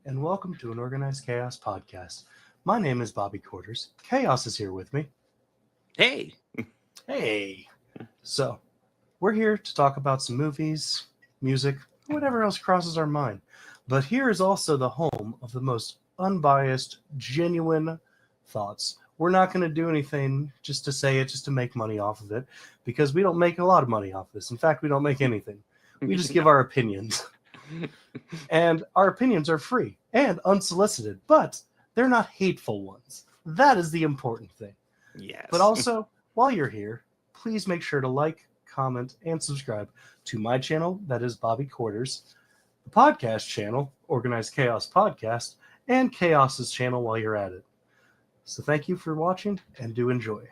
and welcome to an Organized Chaos podcast. My name is Bobby Quarters. Chaos is here with me. Hey. Hey. So, we're here to talk about some movies, music, whatever else crosses our mind. But here is also the home of the most unbiased, genuine thoughts. We're not going to do anything just to say it, just to make money off of it, because we don't make a lot of money off this. In fact, we don't make anything. We just give our opinions. And our opinions are free and unsolicited, but they're not hateful ones. That is the important thing. Yes. But also, while you're here, please make sure to like, comment, and subscribe to my channel, that is Bobby Quarters, the podcast channel, Organized Chaos Podcast, and Chaos's channel while you're at it. So thank you for watching, and do enjoy.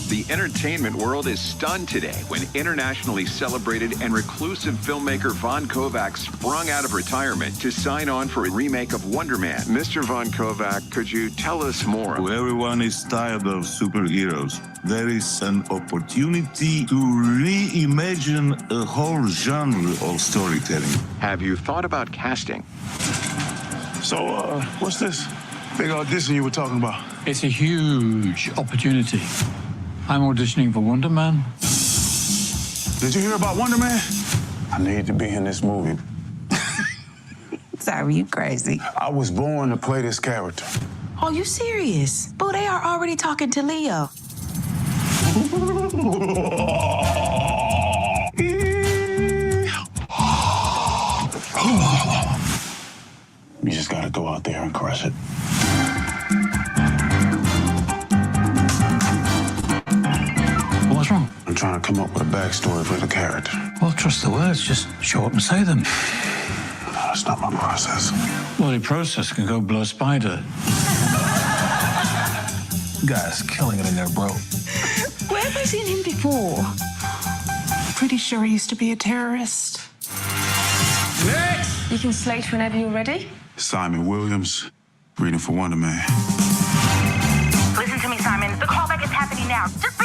The entertainment world is stunned today when internationally celebrated and reclusive filmmaker Von Kovac sprung out of retirement to sign on for a remake of Wonder Man. Mr. Von Kovac, could you tell us more? Everyone is tired of superheroes. There is an opportunity to reimagine a whole genre of storytelling. Have you thought about casting? So, what's this big audition you were talking about? It's a huge opportunity. I'm auditioning for Wonder Man. Did you hear about Wonder Man? I need to be in this movie. Sorry, you crazy. I was born to play this character. Are you serious? Boo, they are already talking to Leo. You just gotta go out there and crush it. What's wrong? I'm trying to come up with a backstory for the character. Well, trust the words. Just show up and say them. No, that's not my process. Well, your process can go blow a spider. Guy's killing it in there, bro. Where have I seen him before? Pretty sure he used to be a terrorist. You can slate whenever you're ready. Simon Williams, reading for Wonder Man. Listen to me, Simon. The callback is happening now. Just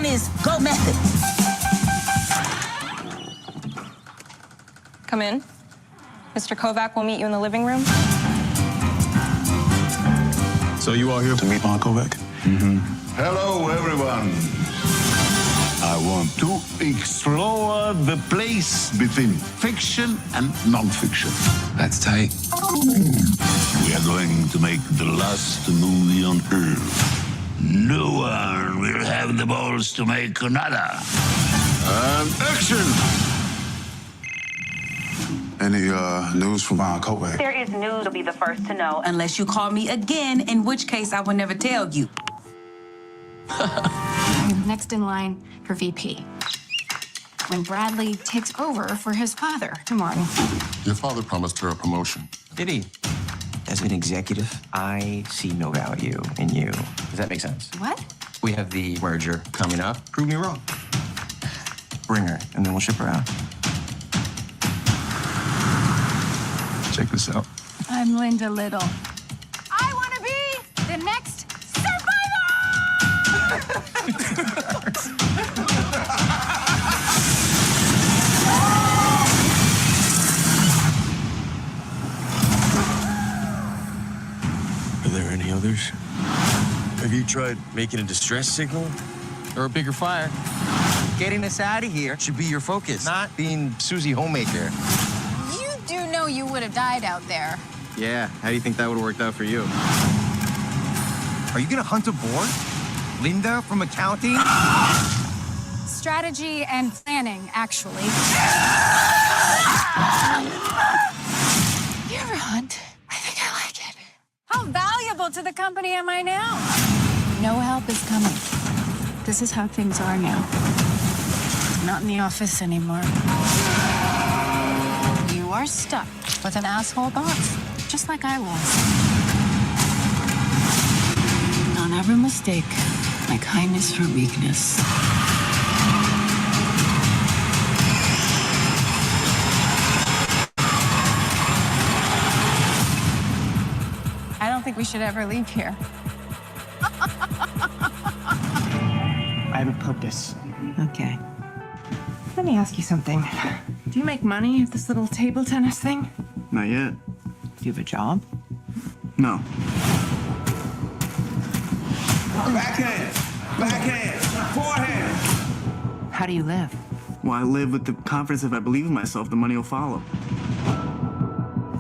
on is go method. Come in. Mr. Kovac will meet you in the living room. So you all here to meet Von Kovac? Hello, everyone. I want to explore the place between fiction and non-fiction. That's tight. We are going to make the last movie on Earth. No one will have the balls to make another. And action! Any news from Von Kovac? There is news you'll be the first to know. Unless you call me again, in which case I will never tell you. I'm next in line for VP. When Bradley takes over for his father tomorrow. Your father promised her a promotion. Did he? As an executive, I see no value in you. Does that make sense? What? We have the merger coming up. Prove me wrong. Bring her, and then we'll ship her out. Check this out. I'm Linda Little. I want to be the next Are there any others? Have you tried making a distress signal? Or a bigger fire? Getting us out of here should be your focus, not being Susie Homemaker. You do know you would have died out there. Yeah, how do you think that would have worked out for you? Are you gonna hunt a boar? Linda from accounting? Strategy and planning, actually. You ever hunt? I think I like it. How valuable to the company am I now? No help is coming. This is how things are now. Not in the office anymore. You are stuck with an asshole boss, just like I was. Don't ever mistake my kindness for weakness. I don't think we should ever leave here. I have a purpose. Okay. Let me ask you something. Do you make money at this little table tennis thing? Not yet. Do you have a job? No. Backhand! Backhand! Forehand! How do you live? Well, I live with the confidence if I believe in myself, the money will follow.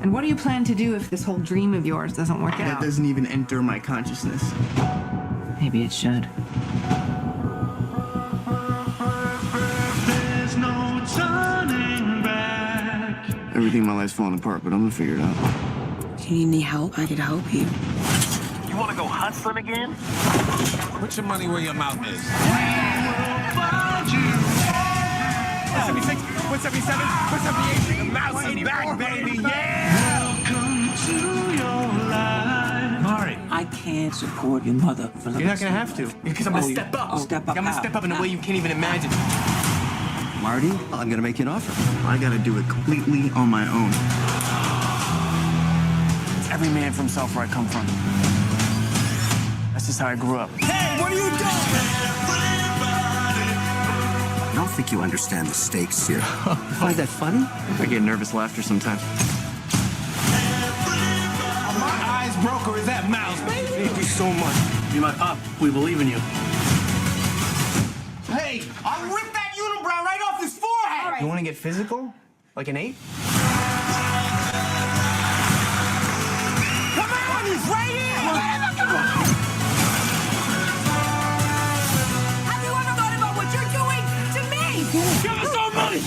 And what do you plan to do if this whole dream of yours doesn't work That out? doesn't even enter my consciousness. Maybe it should. Everything in my life's falling apart, but I'm gonna figure it out. If you need any help, I could help you. You wanna go hustling again? Put your money where your mouth is. 176, 177, 178. The mouse is back, baby, yeah! Welcome to your life. Marty. I can't support your mother for You're not gonna have to. Because I'm gonna step up. Step up. I'm gonna step up in a way you can't even imagine. Marty, I'm gonna make you an offer. I gotta do it completely on my own. It's every man for himself where I come from. That's just how I grew up. Hey, what are you doing? I don't think you understand the stakes here. You find that funny? I get nervous laughter sometimes. My eyes broke, or is that mouse, baby? Thank you so much. You're my pop. We believe in you. Hey, I'll rip that unibrow right off his forehead! You wanna get physical? Like an ape? Come on, he's right here! Have you ever thought about what you're doing to me? Give us our money!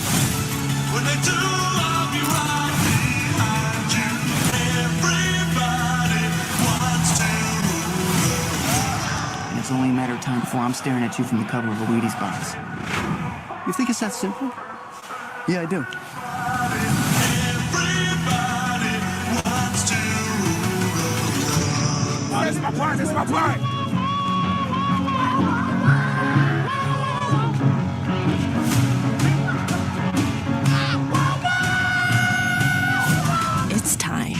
When they do love you right behind you, everybody wants to. And it's only a matter of time before I'm staring at you from the cover of a Wheaties box. You think it's that simple? Yeah, I do. Everybody wants to. This is my part, this is my part! It's time.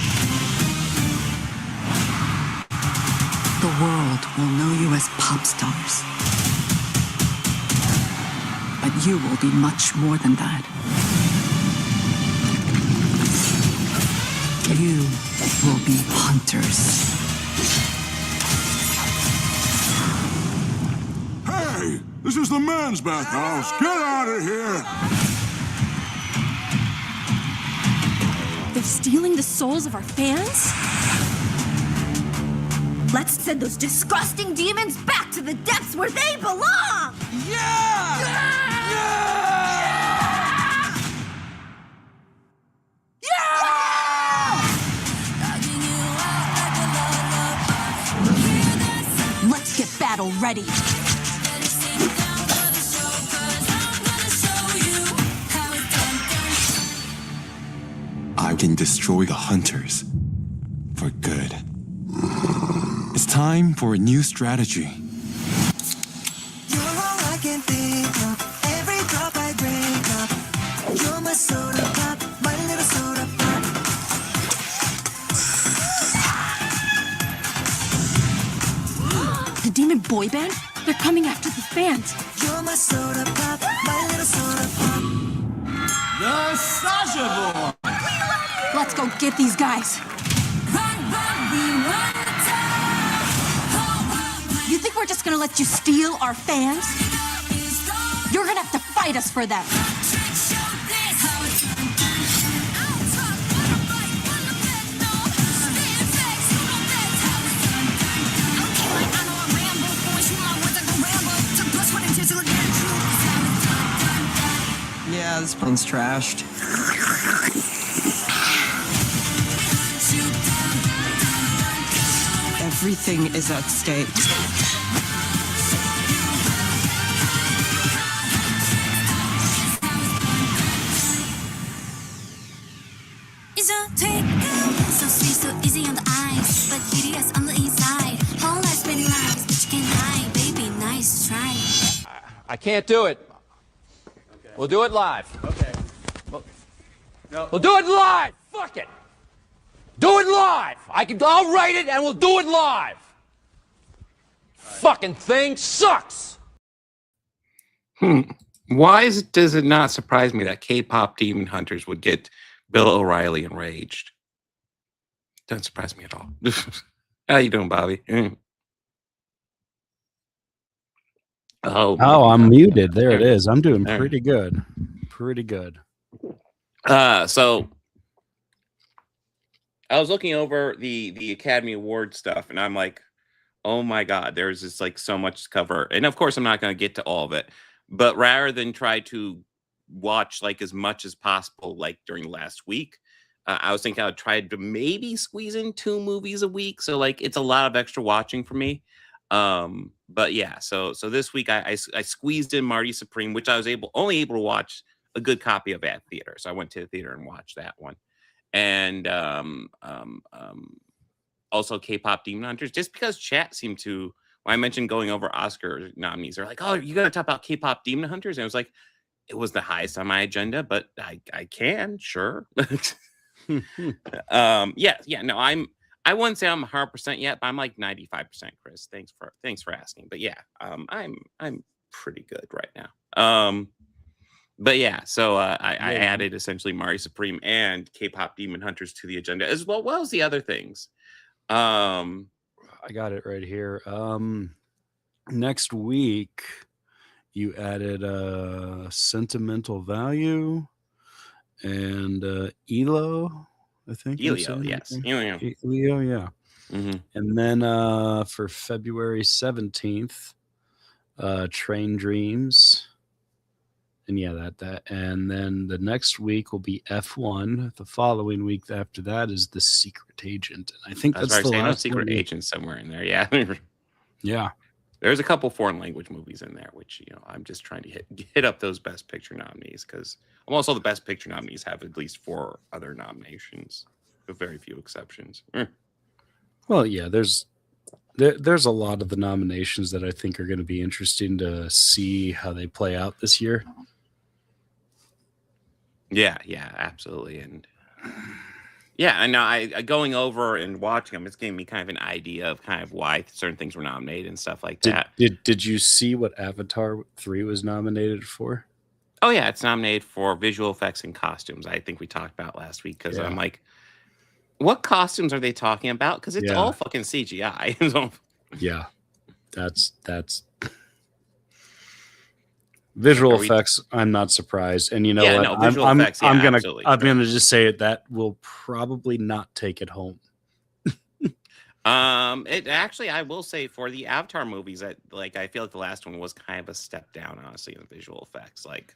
The world will know you as pop stars. But you will be much more than that. You will be hunters. Hey, this is the men's bathhouse. Get out of here. They're stealing the souls of our fans? Let's send those disgusting demons back to the depths where they belong! Let's get battle ready. I can destroy the hunters for good. It's time for a new strategy. You're all I can think of. Every drop I drink up. You're my soda pop, my little soda pop. The demon boy band? They're coming after the fans. You're my soda pop, my little soda pop. The Sasha Boy! Let's go get these guys. You think we're just gonna let you steal our fans? You're gonna have to fight us for them. Yeah, this plane's trashed. Everything is at stake. It's a take so sweet, so easy on the eyes, but hideous on the inside. Whole life many lives, but you can't hide, baby. Nice try. I can't do it. Okay. We'll do it live. Okay. We'll do it live. Fuck it. Do it live. I'll write it and we'll do it live. Fucking thing sucks. Why does it not surprise me that K-pop Demon Hunters would get Bill O'Reilly enraged? Doesn't surprise me at all. How you doing, Bobby? Oh, I'm muted. There it is. I'm doing pretty good. Pretty good. So I was looking over the Academy Award stuff, and I'm like, oh my God, there's just like so much to cover. And of course, I'm not going to get to all of it. But rather than try to watch like as much as possible, like during last week, I was thinking I would try to maybe squeeze in 2 movies a week. So like it's a lot of extra watching for me. But yeah, so this week I squeezed in Marty Supreme, which I was only able to watch a good copy of at theater. So I went to the theater and watched that one. And also K-pop Demon Hunters, just because chat seemed to, when I mentioned going over Oscar nominees, they're like, oh, you gotta talk about K-pop Demon Hunters. And I was like, it was the highest on my agenda, but I can, sure. Yeah, no, I wouldn't say I'm 100% yet, but I'm like 95%, Chris. Thanks for asking. But yeah, I'm pretty good right now. But yeah, so I added essentially Marty Supreme and K-pop Demon Hunters to the agenda as well as the other things. I got it right here. Next week, you added Sentimental Value and ELO, I think. Elio, yes. Elio, yeah. Mm-hmm. And then for February 17th, Train Dreams. And yeah, that. And then the next week will be F1. The following week after that is The Secret Agent. And I think that's the last Secret movie. Agent somewhere in there. Yeah. Yeah. There's a couple foreign language movies in there, which, I'm just trying to hit up those Best Picture nominees, because almost all the Best Picture nominees have at least 4 other nominations, with very few exceptions. Well, yeah, there's a lot of the nominations that I think are going to be interesting to see how they play out this year. Yeah, absolutely. And yeah, and now I going over and watching them, it's giving me kind of an idea of kind of why certain things were nominated and stuff like that. Did you see what Avatar 3 was nominated for? Oh yeah, it's nominated for visual effects and costumes. I think we talked about last week because I'm like, what costumes are they talking about? Because it's all fucking CGI. So- Yeah, that's visual effects. I'm not surprised, and you know Yeah, what? no, visual effects, yeah, I'm gonna absolutely. I'm gonna just say it. That will probably not take it home. It actually, I will say for the Avatar movies, I feel like the last one was kind of a step down, honestly, in visual effects. Like,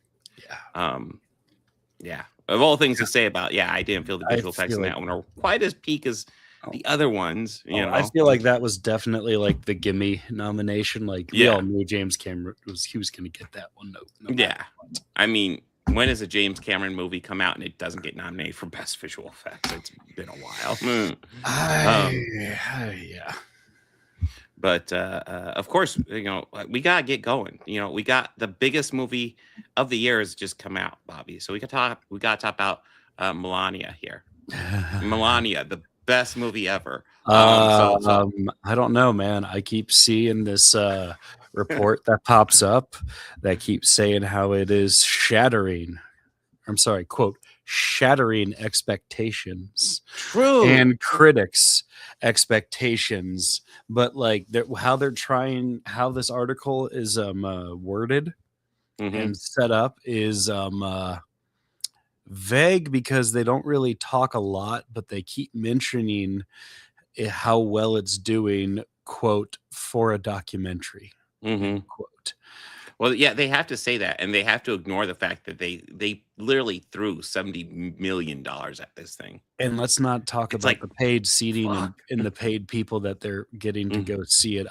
yeah, of all things to say about, I didn't feel the visual effects in that one are quite as peak as the other ones. You know, I feel like that was definitely like the gimme nomination. Like we all knew James Cameron was going to get that one. No yeah, I mean, when does a James Cameron movie come out and it doesn't get nominated for best visual effects? It's been a while. Yeah. But of course, you know, we gotta get going. You know, we got the biggest movie of the year has just come out, Bobby. So we gotta talk about Melania here. Melania, the best movie ever. I don't know, man. I keep seeing this report that pops up that keeps saying how it is shattering. I'm sorry, quote, shattering expectations. True. And critics' expectations. But like how this article is worded and set up is vague because they don't really talk a lot, but they keep mentioning how well it's doing, quote, for a documentary. Quote. Well, yeah, they have to say that, and they have to ignore the fact that they literally threw $70 million at this thing. And let's not talk about the paid seating and the paid people that they're getting to go see it.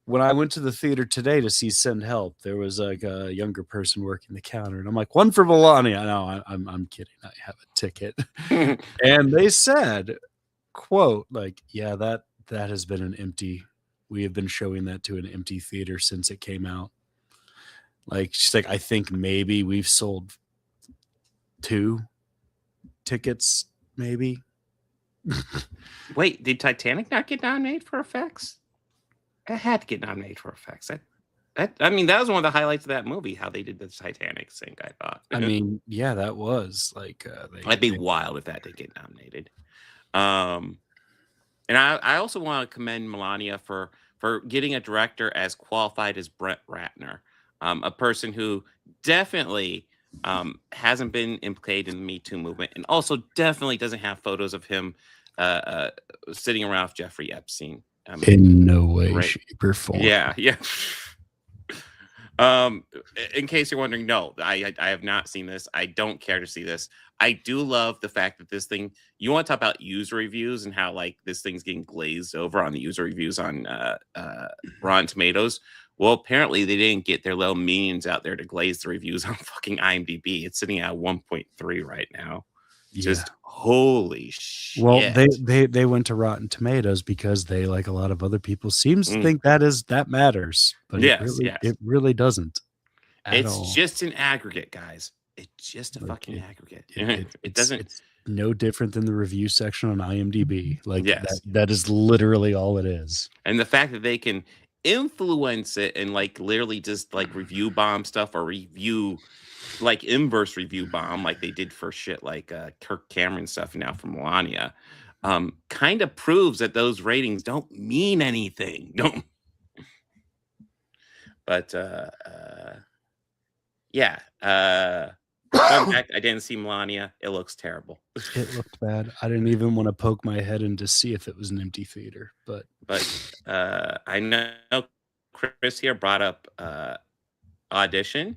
When I went to the theater today to see Send Help, there was like a younger person working the counter, and I'm like, one for Melania. No, I'm kidding. I have a ticket. And they said, quote, like, yeah, that has been an empty. We have been showing that to an empty theater since it came out. Like, she's like, I think maybe we've sold 2 tickets, maybe. Wait, did Titanic not get nominated for effects? It had to get nominated for effects. I mean, that was one of the highlights of that movie, how they did the Titanic sink, I thought. I mean, yeah, that was like that'd be wild if that did get nominated. And I also want to commend Melania for getting a director as qualified as Brett Ratner, a person who definitely hasn't been implicated in the Me Too movement, and also definitely doesn't have photos of him sitting around with Jeffrey Epstein. In no way, shape, or form. Yeah. In case you're wondering, no, I have not seen this. I don't care to see this. I do love the fact that this thing, you want to talk about user reviews and how like this thing's getting glazed over on the user reviews on Rotten Tomatoes. Well, apparently they didn't get their little minions out there to glaze the reviews on fucking IMDb. It's sitting at 1.3 right now. Just holy shit. Well, they went to Rotten Tomatoes because they, like a lot of other people, seems to think that matters, but it really doesn't. It's just an aggregate, guys. It's just a fucking aggregate. It doesn't. It's no different than the review section on IMDb. Like that is literally all it is. And the fact that they can influence it and like literally just like review bomb stuff or review like inverse review bomb like they did for shit like Kirk Cameron stuff now from Melania kind of proves that those ratings don't mean anything. But fun fact, I didn't see Melania. It looks terrible. It looked bad. I didn't even want to poke my head in to see if it was an empty theater, but I know Chris here brought up Audition.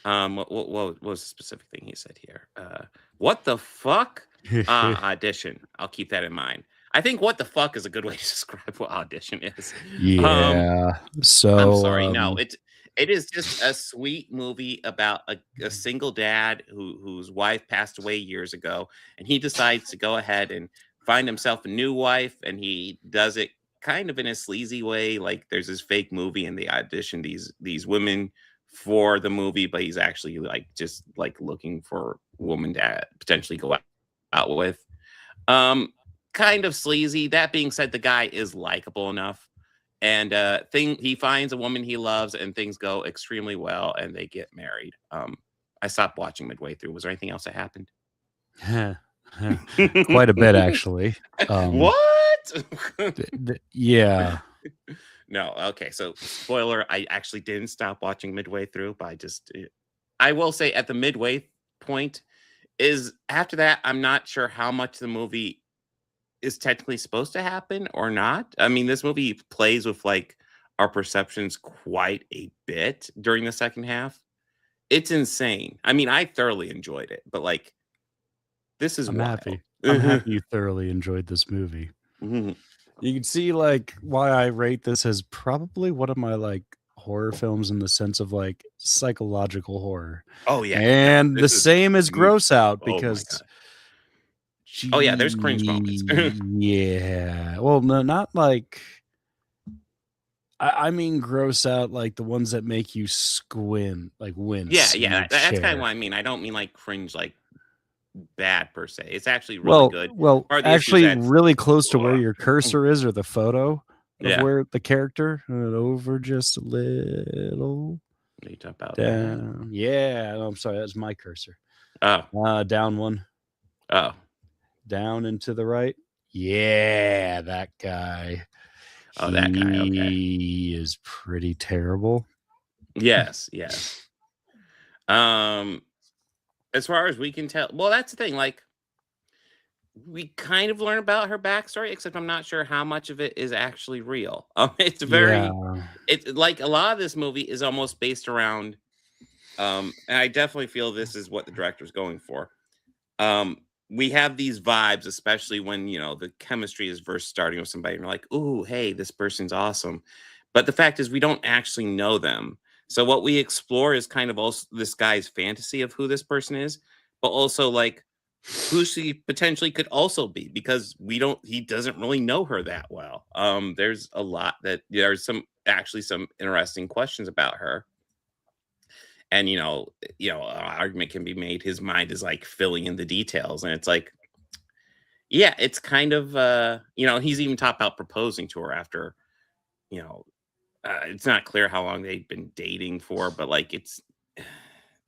What was the specific thing he said here? What the fuck? Audition. I'll keep that in mind. I think what the fuck is a good way to describe what Audition is. Yeah. So I'm sorry. No, it is just a sweet movie about a single dad whose wife passed away years ago, and he decides to go ahead and find himself a new wife, and he does it kind of in a sleazy way. Like there's this fake movie, and they audition these women for the movie, but he's actually like just like looking for a woman to potentially go out with. Kind of sleazy. That being said, the guy is likable enough, And he finds a woman he loves, and things go extremely well, and they get married. I stopped watching midway through. Was there anything else that happened? Quite a bit, actually. What? Yeah. No. Okay. So, spoiler: I actually didn't stop watching midway through, but I will say at the midway point is after that, I'm not sure how much the movie is technically supposed to happen or not. I mean, this movie plays with like our perceptions quite a bit during the second half. It's insane. I mean, I thoroughly enjoyed it, but like, this is I'm wild. happy. I'm happy you thoroughly enjoyed this movie. You can see like why I rate this as probably one of my like horror films in the sense of like psychological horror. Oh yeah, and the same as Gross Out Oh my because. God. Oh yeah, there's cringe moments. Yeah. Well, no, not like. I mean, gross out like the ones that make you squint, like wince. Yeah. That's kind of chair. what I mean. I don't mean like cringe, like bad per se. It's actually really good. Well, Part of the issue is actually, that- really close to where your cursor is or the photo of Yeah. where the character over just a little You talk about down. Yeah, no, I'm sorry, that's my cursor. Oh, down one. Oh, down and to the right. Yeah, that guy. Oh, that guy. Okay. He is pretty terrible. Yes. As far as we can tell, well, that's the thing. Like, we kind of learn about her backstory, except I'm not sure how much of it is actually real. It's very, it's like a lot of this movie is almost based around, and I definitely feel this is what the director's going for. We have these vibes, especially when, the chemistry is first starting with somebody and you're like, ooh, hey, this person's awesome. But the fact is we don't actually know them. So what we explore is kind of also this guy's fantasy of who this person is, but also like who she potentially could also be, because he doesn't really know her that well. There's a lot there's some interesting questions about her. And, an argument can be made. His mind is like filling in the details. And it's like, yeah, it's kind of, he's even talked about proposing to her after, it's not clear how long they've been dating for, but like,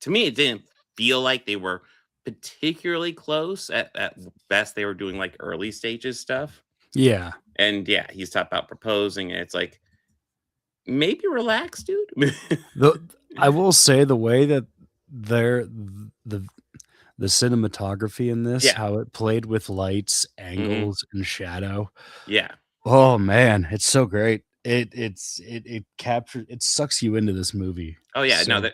to me, it didn't feel like they were particularly close. At best, they were doing like early stages stuff. Yeah. And yeah, he's talked about proposing. And it's like, maybe relax, dude. I will say the way that the cinematography in this, how it played with lights, angles, and shadow. Yeah. Oh man, it's so great. It captures, it sucks you into this movie. Oh yeah, So- no,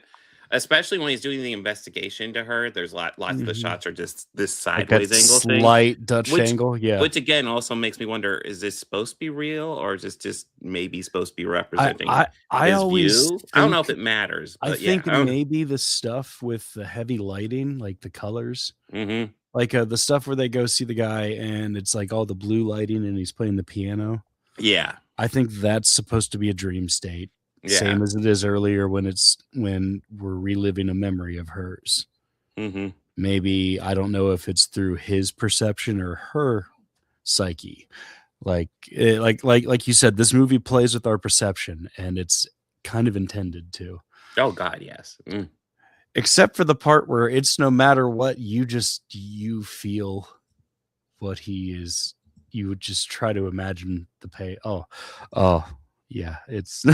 especially when he's doing the investigation to her. There's lots of the shots are just this Like that sideways angle thing, slight Dutch angle, yeah. Which again also makes me wonder: is this supposed to be real, or is this just maybe supposed to be representing I his always view? I don't know if think- it matters. I But think yeah, maybe the stuff with the heavy lighting, like the colors, Mhm. like the stuff where they go see the guy and it's like all the blue lighting and he's playing the piano. Yeah. I think that's supposed to be a dream state. Yeah. Same as it is earlier when we're reliving a memory of hers. Mhm. Maybe, I don't know if it's through his perception or her psyche. Like you said, this movie plays with our perception and it's kind of intended to. Oh God, yes. Except for the part where it's no matter what, you feel what he is. You would just try to imagine the pay. Oh, yeah. It's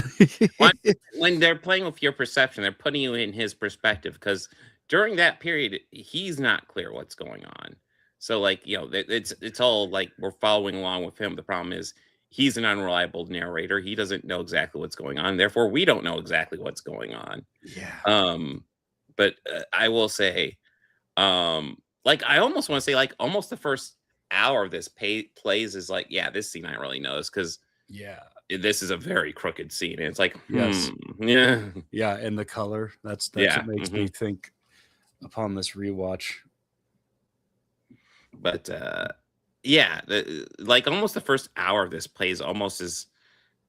when they're playing with your perception, they're putting you in his perspective, because during that period, he's not clear what's going on. So like, it's all like we're following along with him. The problem is he's an unreliable narrator. He doesn't know exactly what's going on. Therefore, we don't know exactly what's going on. Yeah. But I will say, like, I almost want to say, like, almost the first hour of this plays is like, yeah, this scene I really knows, because this is a very crooked scene. And it's like, Yes. yeah. Yeah, and the color. That's Yeah, what makes me think upon this rewatch. But yeah, like almost the first hour of this plays almost as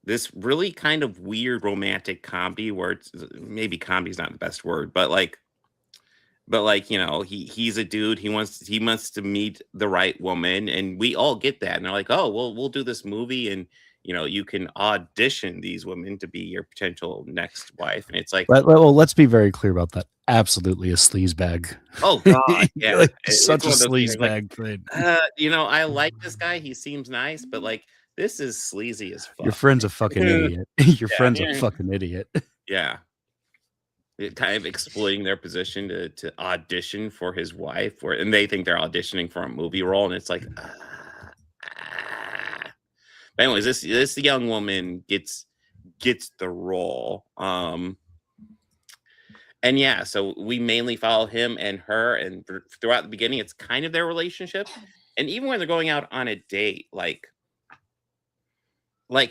this really kind of weird romantic comedy, where it's maybe comedy is not the best word, but like he's a dude, he wants to meet the right woman, and we all get that, and they're like, oh well, we'll do this movie, and you can audition these women to be your potential next wife. And it's like, well, let's be very clear about that. Absolutely a sleaze bag. oh God, yeah, Like, it's such a one of those things, sleaze like, bag thing. I like this guy. He seems nice, but like, this is sleazy as fuck. Your friend's a fucking idiot. Your Yeah. friend's a fucking idiot. Yeah. It kind of exploiting their position to audition for his wife, and they think they're auditioning for a movie role, and it's like, But anyways, this young woman gets the role. And yeah, so we mainly follow him and her, and throughout the beginning, it's kind of their relationship. And even when they're going out on a date, like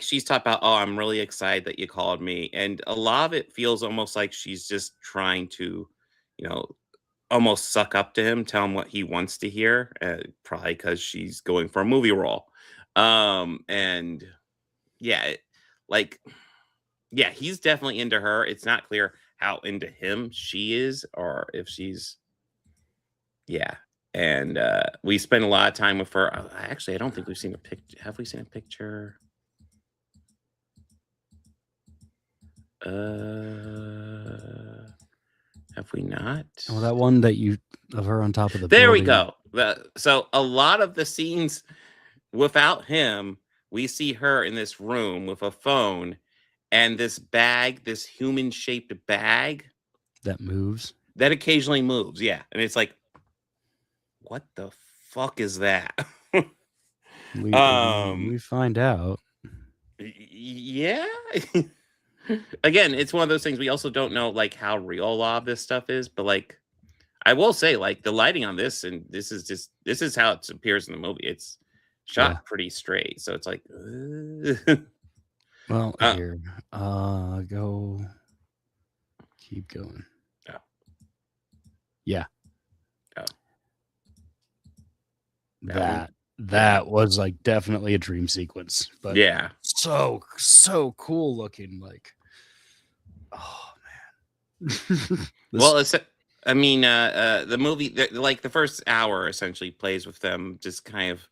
she's talking about, oh, I'm really excited that you called me. And a lot of it feels almost like she's just trying to, almost suck up to him, tell him what he wants to hear, probably because she's going for a movie role. And yeah, he's definitely into her. It's not clear how into him she is, or if she's, and we spend a lot of time with her. Actually, I don't think we've seen a picture. Have we seen a picture? Have we not? Oh, that one that of her on top of the There we building. go. So a lot of the scenes without him, we see her in this room with a phone and this bag, this human-shaped bag that moves. That occasionally moves, yeah. And it's like, what the fuck is that? We find out. Yeah. Again, it's one of those things we also don't know like how real a lot of this stuff is, but like I will say, like the lighting on this, and this is how it appears in the movie. It's shot pretty straight, so it's like well, here. Go. Keep going. Oh. Yeah. Oh. That was like definitely a dream sequence. But yeah. So cool looking, like oh man. Well, it's the movie, like the first hour essentially plays with them just kind of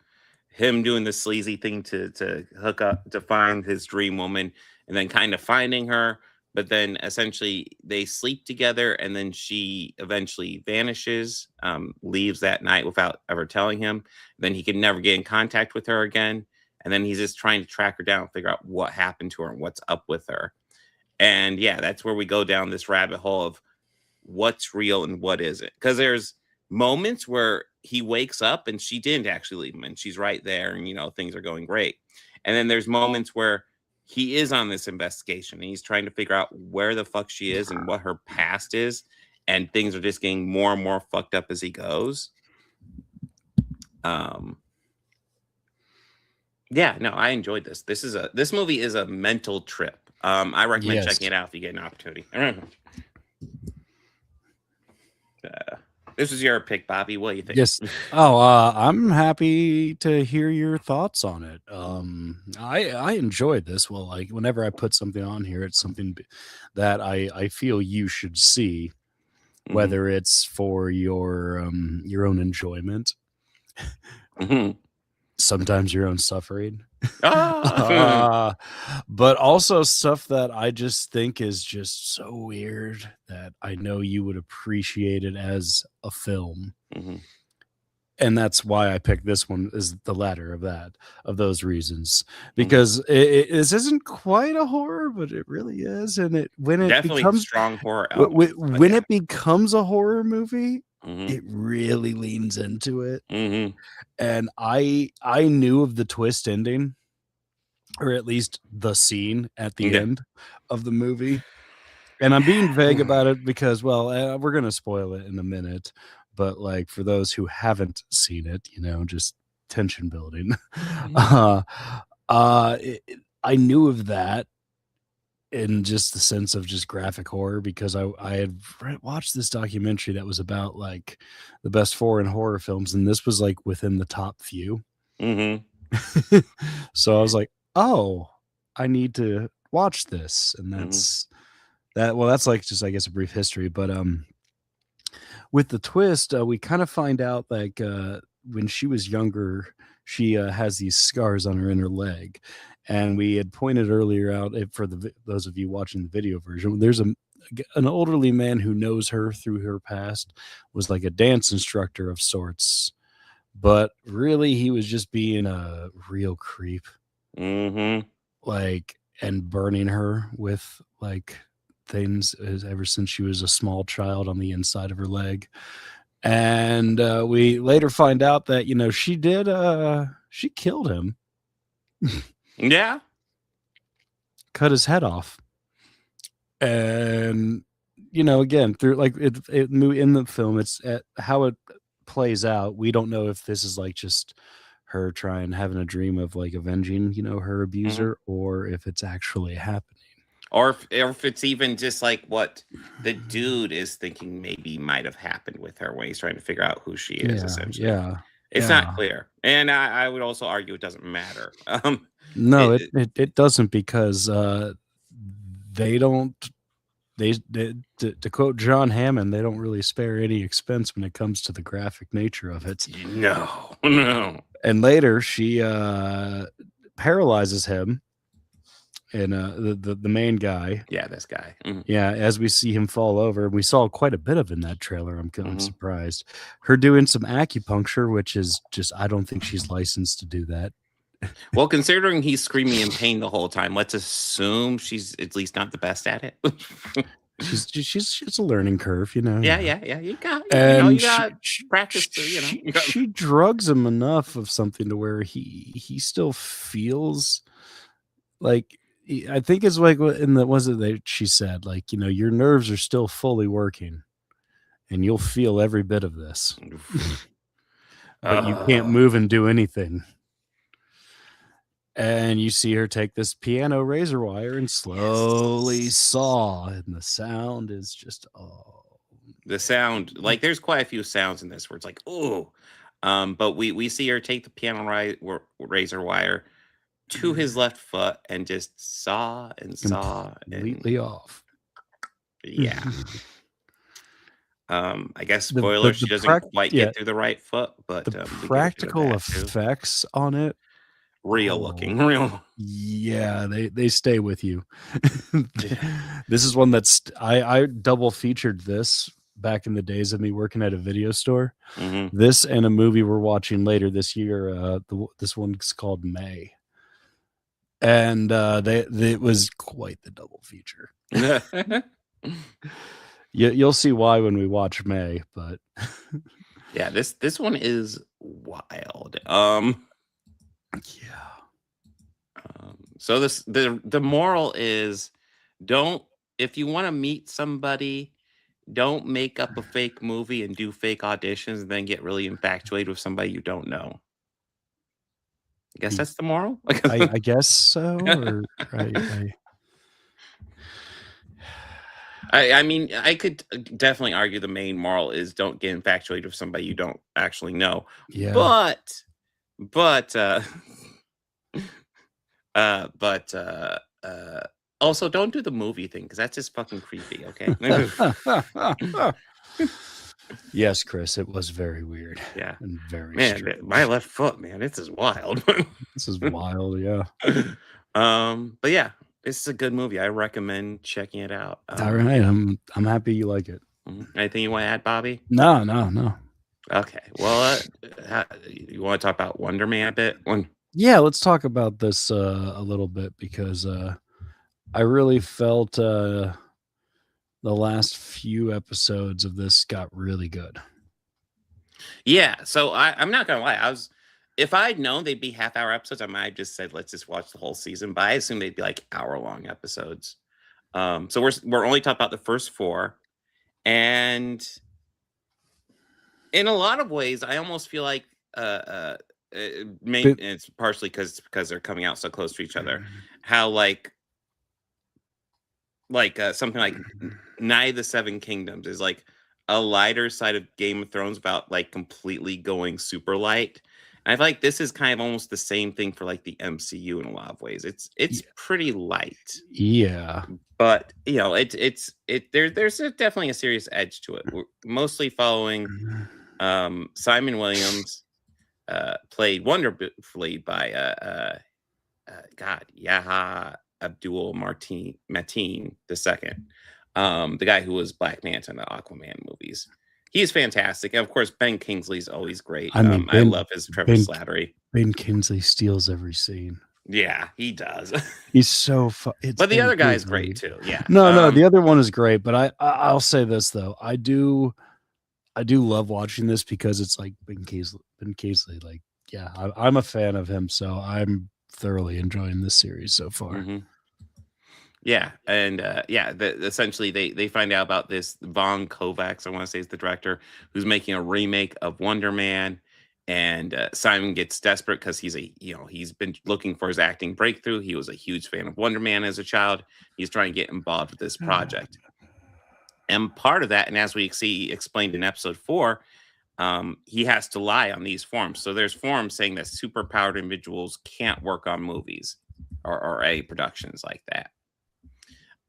him doing the sleazy thing to hook up to find his dream woman, and then kind of finding her, but then essentially they sleep together, and then she eventually vanishes, leaves that night without ever telling him. Then he can never get in contact with her again, and then he's just trying to track her down, figure out what happened to her and what's up with her. And yeah, that's where we go down this rabbit hole of what's real and what isn't. Because there's moments where he wakes up and she didn't actually leave him, and she's right there, and things are going great. And then there's moments where he is on this investigation and he's trying to figure out where the fuck she is and what her past is, and things are just getting more and more fucked up as he goes. Yeah, no, I enjoyed this. This movie is a mental trip. I recommend checking it out if you get an opportunity. This is your pick, Bobby. What do you think? Yes. I'm happy to hear your thoughts on it. I enjoyed this. Well, like whenever I put something on here, it's something that I feel you should see, whether it's for your own enjoyment, sometimes your own suffering, but also stuff that I just think is just so weird that I know you would appreciate it as a film. And that's why I picked this one, is the latter of those reasons, because this isn't quite a horror, but it really is. And when it definitely becomes strong horror, when it becomes a horror movie, it really leans into it. And I knew of the twist ending, or at least the scene at the end of the movie. And I'm being vague about it because, well, we're going to spoil it in a minute. But like for those who haven't seen it, just tension building. I knew of that in just the sense of just graphic horror, because I had watched this documentary that was about like the best foreign horror films, and this was like within the top few. So I was like, oh, I need to watch this. And that's that's like just, I guess, a brief history. But with the twist, we kind of find out like when she was younger, she has these scars on her inner leg, And we had pointed earlier out for those of you watching the video version, there's an elderly man who knows her through her past, was like a dance instructor of sorts, but really he was just being a real creep. Like, and burning her with like things ever since she was a small child on the inside of her leg. And we later find out that, you know, she killed him. Yeah. Cut his head off. And, you know, again, through like it in the film, it's how it plays out. We don't know if this is like just her having a dream of like avenging, you know, her abuser, or if it's actually happening. Or if it's even just like what the dude is thinking maybe might have happened with her when he's trying to figure out who she is, essentially. Yeah. It's not clear. And I would also argue it doesn't matter. No, it doesn't, because they don't. To quote John Hammond, they don't really spare any expense when it comes to the graphic nature of it. No. And later, she paralyzes him, and the main guy. Yeah, this guy. Yeah, as we see him fall over, we saw quite a bit of in that trailer. I'm surprised. Her doing some acupuncture, which is just, I don't think she's licensed to do that. Well, considering he's screaming in pain the whole time, let's assume she's at least not the best at it. she's a learning curve, you know. Yeah. You got practice. She drugs him enough of something to where he still feels like, I think it's like she said, like, you know, your nerves are still fully working, and you'll feel every bit of this, but you can't move and do anything. And you see her take this piano razor wire and slowly saw, and the sound is just, the sound, like, there's quite a few sounds in this where it's like, oh, but we see her take the piano razor wire to his left foot and just saw completely off. Yeah. I guess spoiler, she doesn't quite get through the right foot, but the practical effects on it, real looking, real. Yeah, they stay with you. This is one that's I double featured this back in the days of me working at a video store. This and a movie we're watching later this year. This one's called May, and it was quite the double feature. You'll see why when we watch May, but yeah, this one is wild. So the moral is, if you want to meet somebody, don't make up a fake movie and do fake auditions and then get really infatuated with somebody you don't know. I guess that's the moral. I guess so. I mean, I could definitely argue the main moral is don't get infatuated with somebody you don't actually know. Yeah. But also don't do the movie thing, because that's just fucking creepy. Okay. Yes, Chris, it was very weird. Yeah, and very strange. My left foot, man, this is wild. This is wild. Yeah. But yeah, this is a good movie. I recommend checking it out. All right, I'm happy you like it. Anything you want to add, Bobby? No. Okay. Well, you want to talk about Wonder Man a bit? Yeah, let's talk about this a little bit, because I really felt the last few episodes of this got really good. Yeah, so I'm not gonna lie. If I'd known they'd be half-hour episodes, I might have just said let's just watch the whole season. But I assume they'd be like hour-long episodes. So we're only talking about the first 4, and in a lot of ways, I almost feel like it's partially because they're coming out so close to each other. How like something like Night of the Seven Kingdoms is like a lighter side of Game of Thrones about like completely going super light. And I feel like this is kind of almost the same thing for like the MCU in a lot of ways. It's pretty light. Yeah. But you know, there's definitely a serious edge to it. We're mostly following Simon Williams, played wonderfully by God, Yaha Abdul Mateen II, the guy who was Black Manta in the Aquaman movies. He's fantastic. And of course, Ben Kingsley's always great. I mean, I love his Trevor Slattery. Ben Kingsley steals every scene. Yeah, he does. He's so but the other guy is great too. Yeah. No, the other one is great. But I'll say this though, I do love watching this because it's like Ben Kingsley. Like, yeah, I'm a fan of him, so I'm thoroughly enjoying this series so far. Mm-hmm. Yeah, and essentially they find out about this Von Kovacs, I want to say is the director, who's making a remake of Wonder Man, and Simon gets desperate because he's been looking for his acting breakthrough. He was a huge fan of Wonder Man as a child. He's trying to get involved with this project, and part of that, and as we see explained in episode 4, he has to lie on these forms. So there's forms saying that superpowered individuals can't work on movies or any productions like that.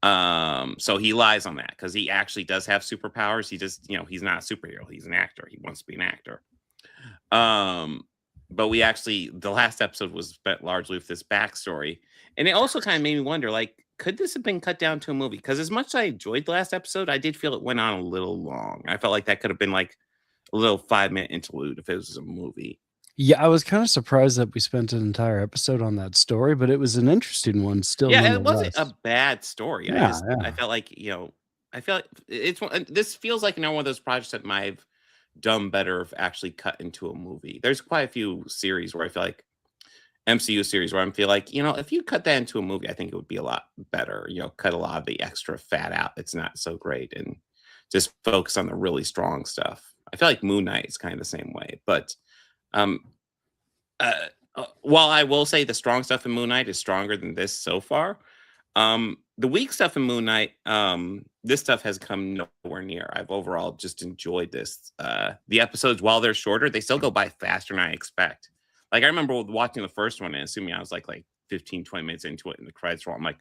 So he lies on that because he actually does have superpowers. He just, he's not a superhero. He's an actor. He wants to be an actor. But the last episode was spent largely with this backstory. And it also kind of made me wonder, like, could this have been cut down to a movie? Because as much as I enjoyed the last episode, I did feel it went on a little long. I felt like that could have been like a little 5-minute interlude if it was a movie. Yeah, I was kind of surprised that we spent an entire episode on that story, but it was an interesting one still. Yeah, it wasn't a bad story. Yeah, I felt like, this feels like one of those projects that might have done better if actually cut into a movie. There's quite a few series where I feel like MCU series where I feel like, if you cut that into a movie, I think it would be a lot better. Cut a lot of the extra fat out. It's not so great and just focus on the really strong stuff. I feel like Moon Knight is kind of the same way, but while I will say the strong stuff in Moon Knight is stronger than this so far, the weak stuff in Moon Knight, this stuff has come nowhere near. I've overall just enjoyed this. The episodes, while they're shorter, they still go by faster than I expect. Like, I remember watching the first one and assuming I was like 15, 20 minutes into it and the credits roll. I'm like,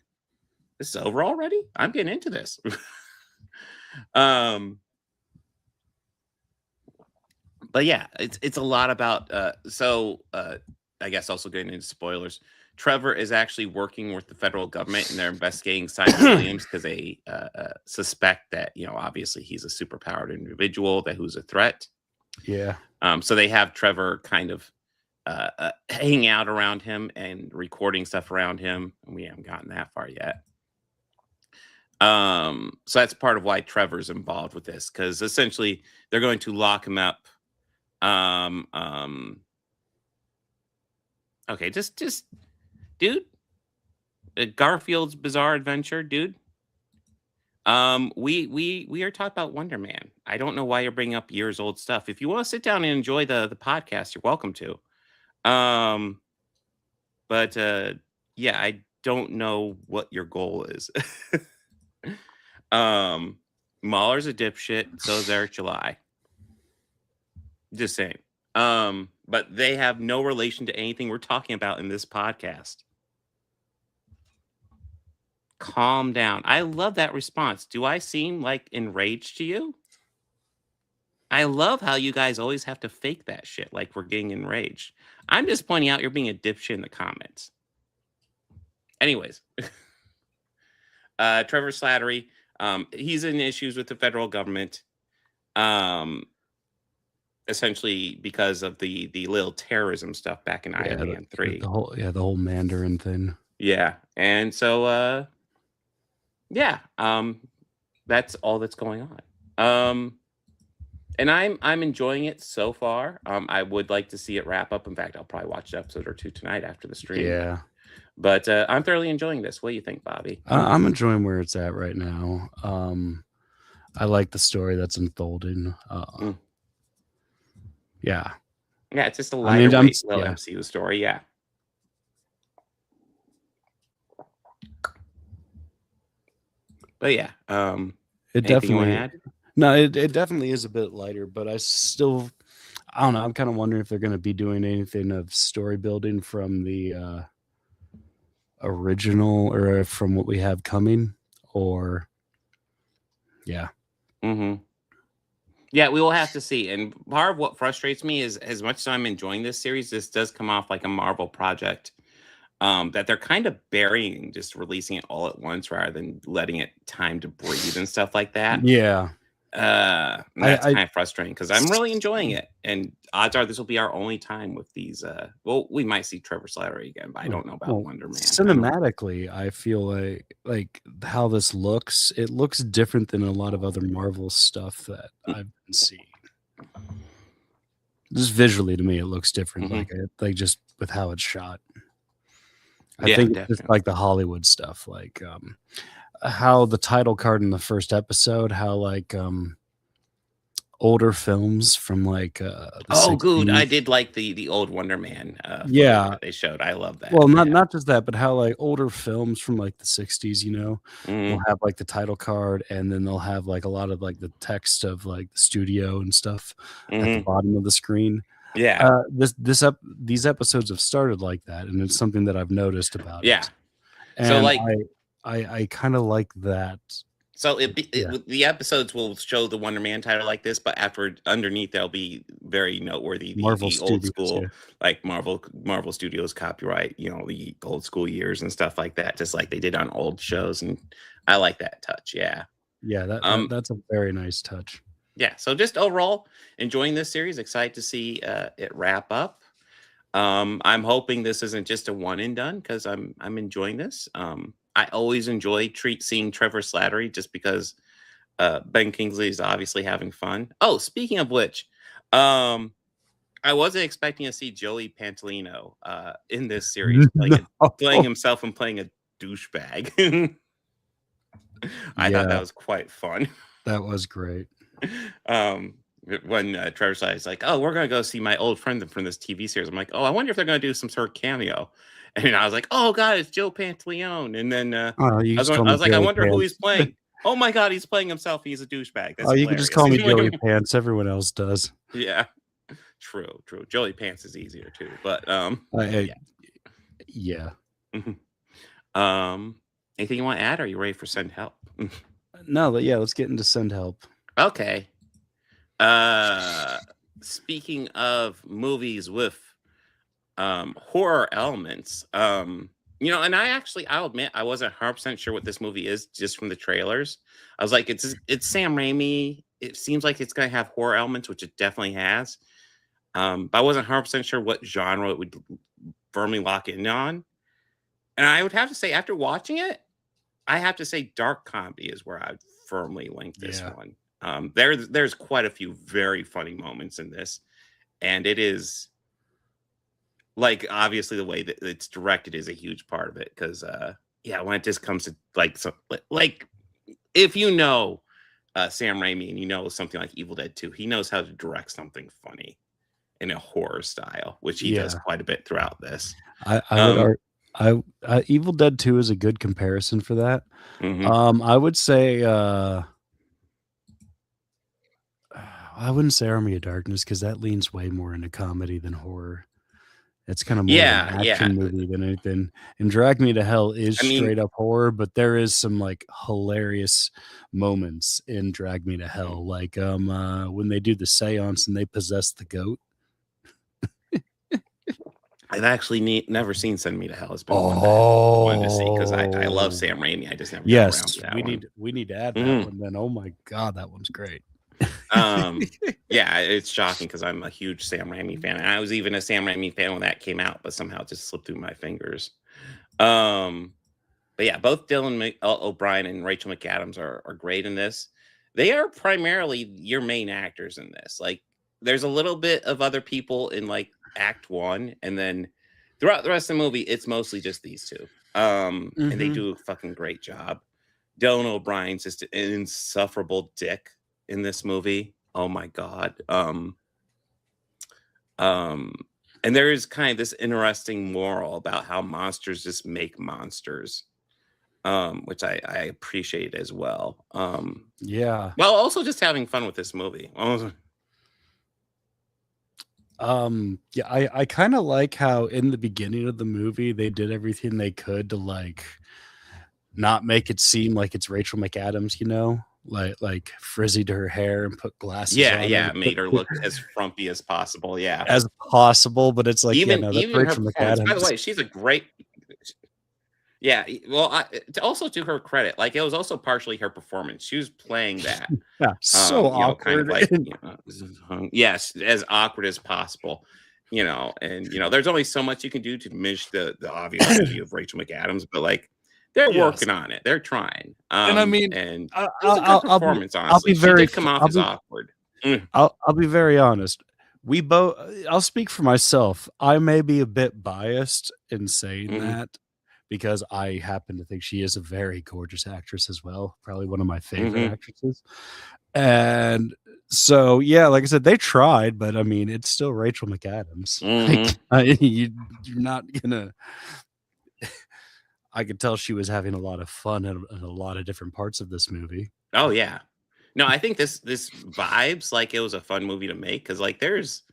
this is over already? I'm getting into this. But yeah, it's a lot about I guess also getting into spoilers. Trevor is actually working with the federal government and they're investigating Simon Williams because they suspect that, obviously he's a superpowered individual who's a threat. Yeah. So they have Trevor kind of hang out around him and recording stuff around him. And we haven't gotten that far yet. So that's part of why Trevor's involved with this, because essentially they're going to lock him up. Okay, just dude, Garfield's Bizarre Adventure, dude. We are talking about Wonder Man. I don't know why you're bringing up years old stuff. If you want to sit down and enjoy the podcast, you're welcome to. But yeah, I don't know what your goal is. Mahler's a dipshit, so is Eric July. Just saying. But they have no relation to anything we're talking about in this podcast. Calm down. I love that response. Do I seem like enraged to you? I love how you guys always have to fake that shit like we're getting enraged. I'm just pointing out you're being a dipshit in the comments. Anyways. Trevor Slattery, he's in issues with the federal government. Essentially because of the little terrorism stuff back in Iron Man 3. The whole Mandarin thing. Yeah. And so that's all that's going on. And I'm enjoying it so far. I would like to see it wrap up. In fact, I'll probably watch an episode or two tonight after the stream. Yeah. But I'm thoroughly enjoying this. What do you think, Bobby? I'm enjoying where it's at right now. I like the story that's unfolding. Yeah. Yeah, it's just a lighter weight little MCU story. Yeah. But yeah, it definitely. No, it definitely is a bit lighter, but I don't know. I'm kind of wondering if they're going to be doing anything of story building from the original or from what we have coming, or yeah. Mm-hmm. Yeah, we will have to see. And part of what frustrates me is, as much as I'm enjoying this series, this does come off like a Marvel project. that they're kind of burying, just releasing it all at once rather than letting it time to breathe and stuff like that. Yeah. And that's kind of frustrating because I'm really enjoying it, and odds are this will be our only time with these. Well, we might see Trevor Slattery again, but I don't know about Wonder Man. Cinematically, I feel like how this looks, it looks different than a lot of other Marvel stuff that I've been seeing. Just visually, to me, it looks different. Like just with how it's shot. I think it's just like the Hollywood stuff, like how the title card in the first episode, how like older films from like the 60s. Good. I did like the old Wonder Man yeah that they showed. I love that. Well, not just that, but how like older films from like the 60s, you know, will have like the title card, and then they'll have like a lot of like the text of like the studio and stuff at the bottom of the screen. Yeah. These episodes have started like that, and it's something that I've noticed about it. And So like I kind of like that. So the episodes will show the Wonder Man title like this, but after underneath they'll be very noteworthy. The old school, like Marvel Studios copyright, you know, the old school years and stuff like that, just like they did on old shows, and I like that touch. Yeah, that's a very nice touch. Yeah, so just overall enjoying this series. Excited to see it wrap up. I'm hoping this isn't just a one and done because I'm enjoying this. I always enjoy seeing Trevor Slattery just because Ben Kingsley is obviously having fun. Oh, speaking of which, I wasn't expecting to see Joey Pantoliano in this series playing himself and playing a douchebag. I thought that was quite fun. That was great. When Trevor Slattery's like, "Oh, we're gonna go see my old friend from this TV series," I'm like, "Oh, I wonder if they're gonna do some sort of cameo." And I was like, "Oh God, it's Joe Pantoliano." And then I was like, "I wonder who he's playing." Oh my God, he's playing himself. He's a douchebag. That's you can just call me Joey Pants. Everyone else does. Yeah, true. Joey Pants is easier too, but yeah. Anything you want to add? Or are you ready for Send Help? No, but yeah, let's get into Send Help. Okay. Speaking of movies with horror elements, you know, and I'll admit I wasn't 100% sure what this movie is just from the trailers. I was like, it's Sam Raimi. It seems like it's going to have horror elements, which it definitely has. But I wasn't 100% sure what genre it would firmly lock in on. And I would have to say, after watching it, I have to say dark comedy is where I would firmly link this one. There's quite a few very funny moments in this, and it is like obviously the way that it's directed is a huge part of it because when it just comes to like if you know Sam Raimi and you know something like Evil Dead 2, he knows how to direct something funny in a horror style, which he does quite a bit throughout this. Evil Dead 2 is a good comparison for that. I would say I wouldn't say Army of Darkness because that leans way more into comedy than horror. It's kind of more an action movie than anything. And Drag Me to Hell is straight up horror, but there is some like hilarious moments in Drag Me to Hell, like when they do the seance and they possess the goat. I've actually never seen Send Me to Hell. It's been one to see because I love Sam Raimi. I just never got around to that we need to add that one then. Oh my God, that one's great. It's shocking because I'm a huge Sam Raimi fan, and I was even a Sam Raimi fan when that came out, but somehow it just slipped through my fingers. But yeah, both Dylan O'Brien and Rachel McAdams are great in this. They are primarily your main actors in this. Like, there's a little bit of other people in like Act 1, and then throughout the rest of the movie, it's mostly just these two. And they do a fucking great job. Dylan O'Brien's just an insufferable dick in this movie. Oh my God. And there is kind of this interesting moral about how monsters just make monsters, which I appreciate as well. Well, also just having fun with this movie. I kind of like how in the beginning of the movie they did everything they could to like not make it seem like it's Rachel McAdams, you know, like frizzied her hair and put glasses on. Made her look as frumpy as possible. As possible, but it's like even that's Rachel her performance. McAdams. By the way, she's a great Yeah, well, also to her credit, like it was also partially her performance. She was playing that, Yeah, so kind of awkward. like, yes, as awkward as possible, and there's only so much you can do to diminish the obvious beauty of Rachel McAdams, but like they're Yes. working on it, they're trying, And I mean, and it was a good performance, I'll be honestly. She very, did come off as awkward. I'll be very honest. We both. I'll speak for myself. I may be a bit biased in saying that because I happen to think she is a very gorgeous actress as well. Probably one of my favorite actresses. And so, yeah, like I said, they tried, but I mean, it's still Rachel McAdams. Like, you're not gonna. I could tell she was having a lot of fun in a lot of different parts of this movie. Oh yeah. No, I think this vibes like it was a fun movie to make because like there's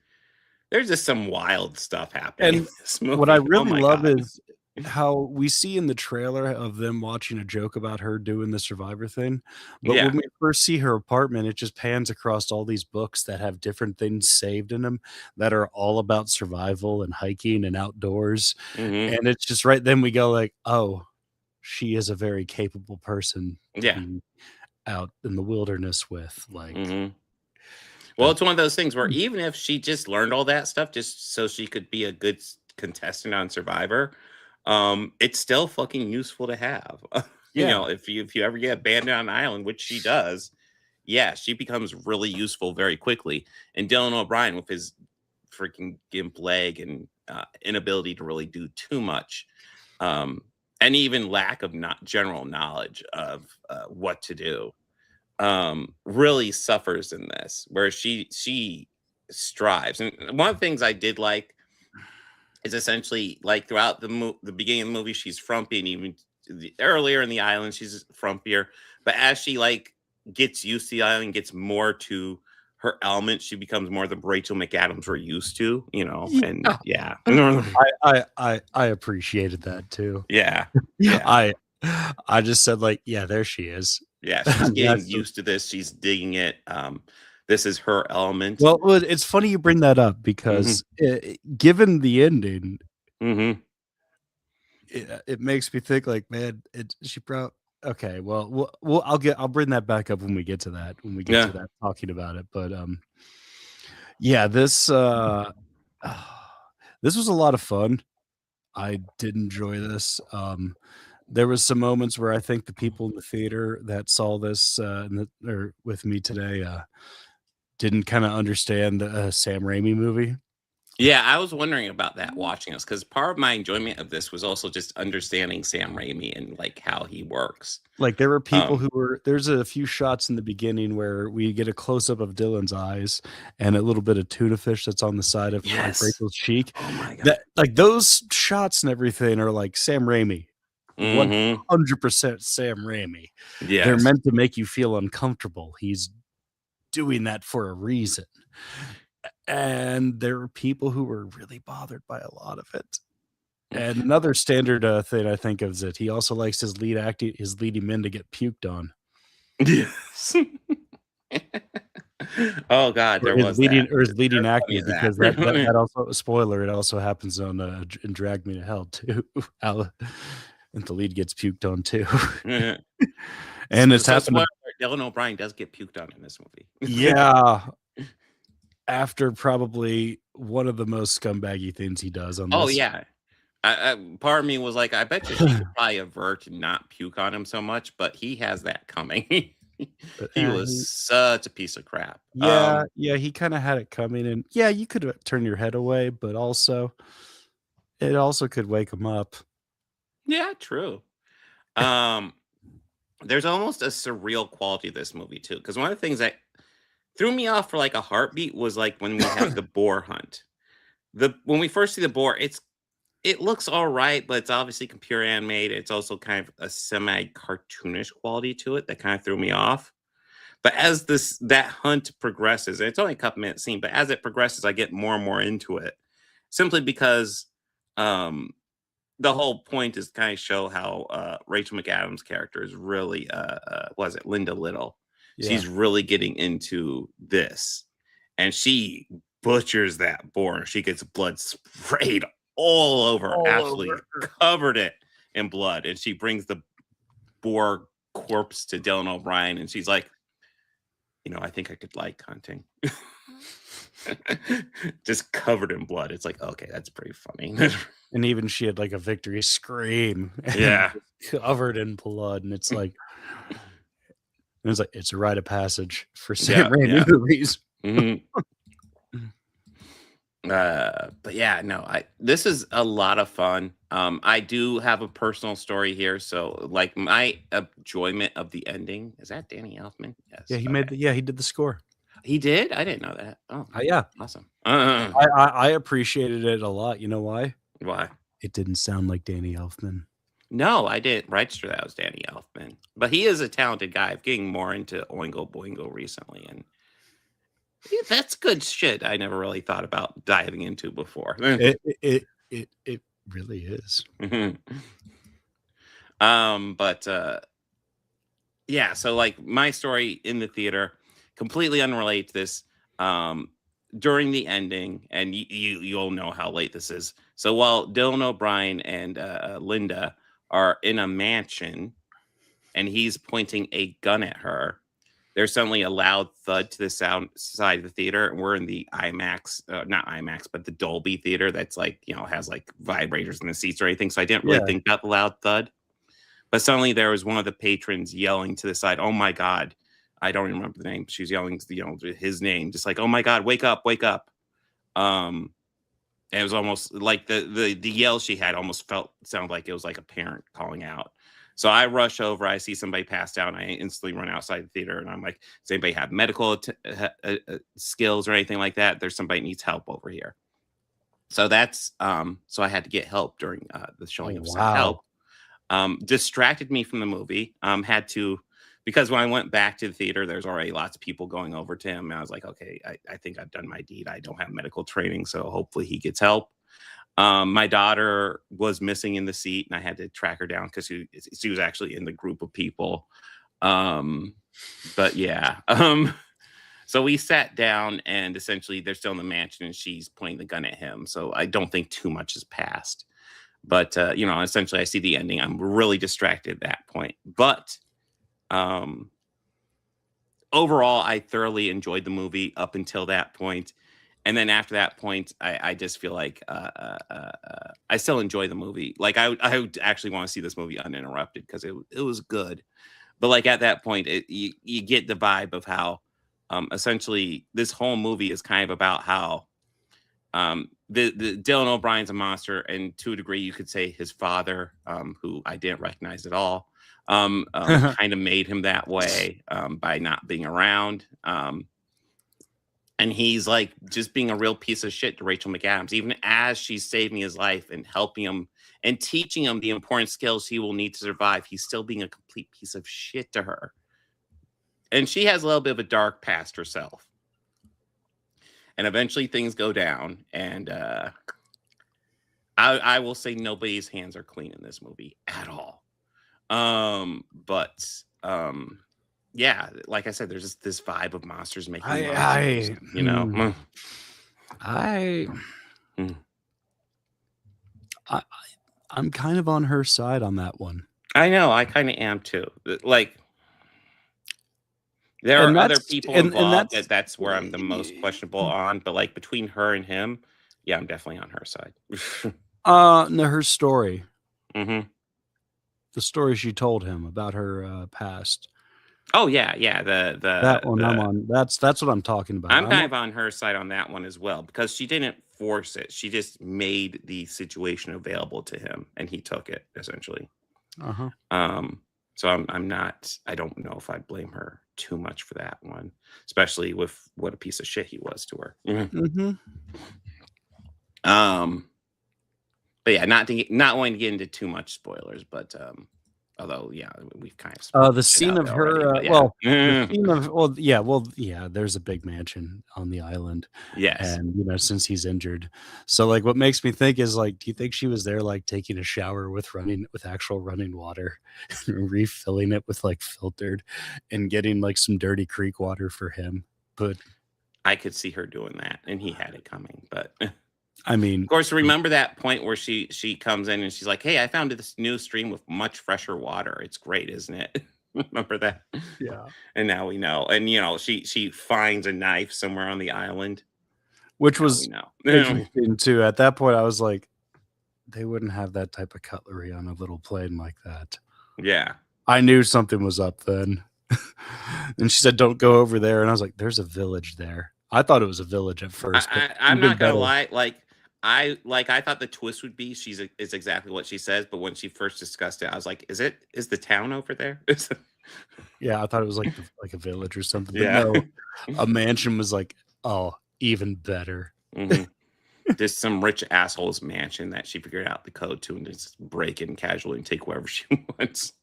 just some wild stuff happening in And this movie. what I Oh really my love God. is how we see in the trailer of them watching a joke about her doing the Survivor thing. But Yeah. when we first see her apartment, it just pans across all these books that have different things saved in them that are all about survival and hiking and outdoors. And it's just right then we go like, oh, she is a very capable person to Yeah. be out in the wilderness with. Like, Well, it's one of those things where even if she just learned all that stuff just so she could be a good contestant on Survivor, it's still fucking useful to have. Yeah. If you ever get abandoned on an island, which she does, yeah, she becomes really useful very quickly. And Dylan O'Brien with his freaking gimp leg and inability to really do too much, and even lack of not general knowledge of what to do, really suffers in this, where she strives. And one of the things I did like is essentially like throughout the beginning of the movie, she's frumpy, and even earlier in the island, she's frumpier. But as she like gets used to the island, gets more to her element, she becomes more the Rachel McAdams we're used to, and yeah. I appreciated that too. Yeah. I just said like, yeah, there she is. Yeah, she's getting used to this. She's digging it. This is her element. Well, it's funny you bring that up because given the ending, it makes me think like, man, she probably okay. Well, I'll bring that back up when we get to that. When we get to that, talking about it. But yeah, this was a lot of fun. I did enjoy this. There was some moments where I think the people in the theater that saw this or with me today didn't kind of understand the Sam Raimi movie. Yeah, I was wondering about that watching us because part of my enjoyment of this was also just understanding Sam Raimi and like how he works. Like there were people who were there's a few shots in the beginning where we get a close up of Dylan's eyes and a little bit of tuna fish that's on the side of like, Rachel's cheek. Oh my God. That like those shots and everything are like Sam Raimi. 100% Sam Raimi. Yes. They're meant to make you feel uncomfortable. He's doing that for a reason. And there were people who were really bothered by a lot of it. And another standard thing I think of is that he also likes his leading men to get puked on. Yes. Oh God, there was that. Or his leading actor, because that also spoiler. It also happens on in Drag Me to Hell too. And the lead gets puked on too. And it's happened. Dylan O'Brien does get puked on in this movie. Yeah. After probably one of the most scumbaggy things he does on this. Oh yeah. Part of me was like, I bet you he could probably avert to not puke on him so much, but he has that coming. He was such a piece of crap. Yeah, he kind of had it coming, and yeah, you could turn your head away, but also it also could wake him up. Yeah, true. There's almost a surreal quality to this movie too, because one of the things that threw me off for like a heartbeat was like when we have the boar hunt. When we first see the boar, it looks all right, but it's obviously computer animated. It's also kind of a semi-cartoonish quality to it that kind of threw me off. But as that hunt progresses, and it's only a couple minute scene, but as it progresses, I get more and more into it. Simply because the whole point is to kind of show how Rachel McAdams' character is really Linda Little. Yeah. She's really getting into this. And she butchers that boar. She gets blood sprayed all over, absolutely covered it in blood, and she brings the boar corpse to Dylan O'Brien, and she's like, I think I could like hunting. Just covered in blood. It's like, okay, that's pretty funny. And even she had like a victory scream. Yeah. Covered in blood. And it's like, it's a rite of passage for Sam Raimi movies. But yeah, no, this is a lot of fun. I do have a personal story here. So like my enjoyment of the ending, is that Danny Elfman? Yes. Yeah, he did the score. He did? I didn't know that. Oh, yeah. Awesome. I appreciated it a lot. You know why? Why? It didn't sound like Danny Elfman. No, I didn't register that was Danny Elfman. But he is a talented guy. I'm getting more into Oingo Boingo recently, and that's good shit I never really thought about diving into before. It really is. Yeah, so like my story in the theater, completely unrelated to this. During the ending, and you'll know how late this is. So while Dylan O'Brien and Linda are in a mansion, and he's pointing a gun at her, there's suddenly a loud thud to the side of the theater, and we're in the IMAX, not IMAX, but the Dolby theater that's like, has like vibrators in the seats or anything. So I didn't really think about the loud thud. But suddenly there was one of the patrons yelling to the side, "Oh my God." I don't even remember the name. She was yelling, his name, just like, "Oh my God, wake up, wake up." And it was almost like the yell she had almost sounded like it was like a parent calling out. So I rush over, I see somebody passed out, and I instantly run outside the theater, and I'm like, does anybody have medical skills or anything like that? There's somebody needs help over here. So that's so I had to get help during the showing of some help. Distracted me from the movie. Because when I went back to the theater, there's already lots of people going over to him. And I was like, okay, I think I've done my deed. I don't have medical training, so hopefully he gets help. My daughter was missing in the seat, and I had to track her down because she was actually in the group of people. But yeah. So we sat down, and essentially they're still in the mansion, and she's pointing the gun at him. So I don't think too much has passed. But, essentially I see the ending. I'm really distracted at that point. But overall, I thoroughly enjoyed the movie up until that point. And then after that point, I just feel like I still enjoy the movie. Like I would actually want to see this movie uninterrupted because it was good. But like at that point, you get the vibe of how essentially this whole movie is kind of about how the Dylan O'Brien's a monster, and to a degree you could say his father, who I didn't recognize at all, kind of made him that way by not being around. And he's like just being a real piece of shit to Rachel McAdams, even as she's saving his life and helping him and teaching him the important skills he will need to survive. He's still being a complete piece of shit to her. And she has a little bit of a dark past herself. And eventually things go down. And I will say nobody's hands are clean in this movie at all. Yeah, like I said, there's just this vibe of monsters making monsters, I'm kind of on her side on that one. I know, I kind of am too. Like, there are other people involved that's where I'm the most questionable on, but like between her and him, yeah, I'm definitely on her side. No, her story. Mm-hmm. The story she told him about her past. Oh yeah. That one I'm on. That's what I'm talking about. I'm kind of on her side on that one as well, because she didn't force it. She just made the situation available to him, and he took it essentially. So I'm not. I don't know if I blame her too much for that one, especially with what a piece of shit he was to her. But yeah, not wanting to get into too much spoilers, but although yeah, we've kind of the scene of her. There's a big mansion on the island. Yes, and since he's injured, so like what makes me think is like, do you think she was there like taking a shower with actual running water, refilling it with like filtered, and getting like some dirty creek water for him? But I could see her doing that, and he had it coming, but. I mean, of course, remember that point where she comes in and she's like, "Hey, I found this new stream with much fresher water. It's great, isn't it?" Remember that? Yeah. And now we know. And she finds a knife somewhere on the island, which now was we know. interesting too. At that point, I was like, they wouldn't have that type of cutlery on a little plane like that. Yeah. I knew something was up then. And she said, "Don't go over there." And I was like, "There's a village there." I thought it was a village at first. I'm not gonna lie. I thought the twist would be is exactly what she says, but when she first discussed it, I was like, "Is the town over there?" Yeah, I thought it was like a village or something. But Yeah. no, a mansion was like, oh, even better. Mhm. Just some rich asshole's mansion that she figured out the code to and just break in casually and take wherever she wants.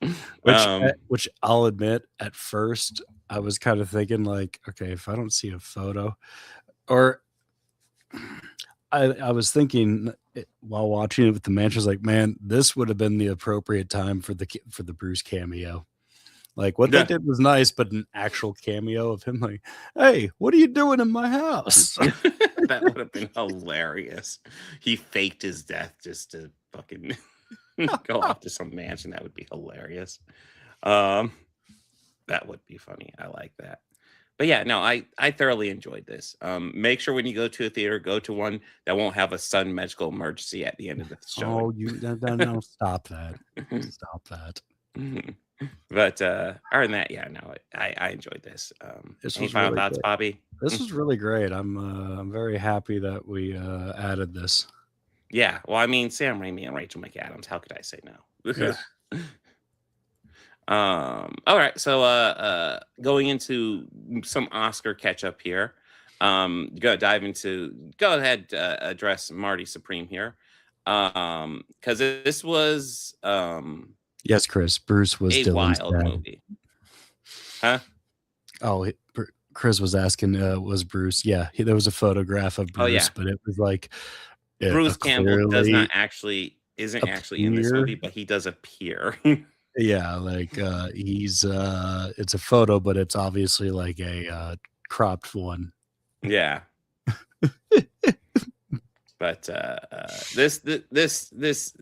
Which I'll admit, at first, I was kind of thinking like, okay, if I don't see a photo, or I was thinking while watching it with the mansion, I was like, man, this would have been the appropriate time for the Bruce cameo. Like what they did was nice, but an actual cameo of him like, "Hey, what are you doing in my house?" That would have been hilarious. He faked his death just to fucking go off to some mansion. That would be hilarious. That would be funny. I like that. But yeah, no, I thoroughly enjoyed this. Make sure when you go to a theater, go to one that won't have a sudden medical emergency at the end of the show. Oh, no, stop that. Stop that. But other than that, yeah, no, I enjoyed this. This Any was final really thoughts, good. Bobby? This was really great. I'm very happy that we added this. Yeah, well, I mean, Sam Raimi and Rachel McAdams. How could I say no? Yeah. All right, so going into some Oscar catch up here. Go ahead, address Marty Supreme here. Because this was Yes, Chris. Bruce was a Dylan's wild dad. movie. Huh? Oh, Chris was asking, was Bruce? Yeah, there was a photograph of Bruce, Oh, yeah. but it was like Bruce Campbell isn't actually in this appear. movie, but he does appear. Yeah, like he's it's a photo, but it's obviously like a cropped one. Yeah. But this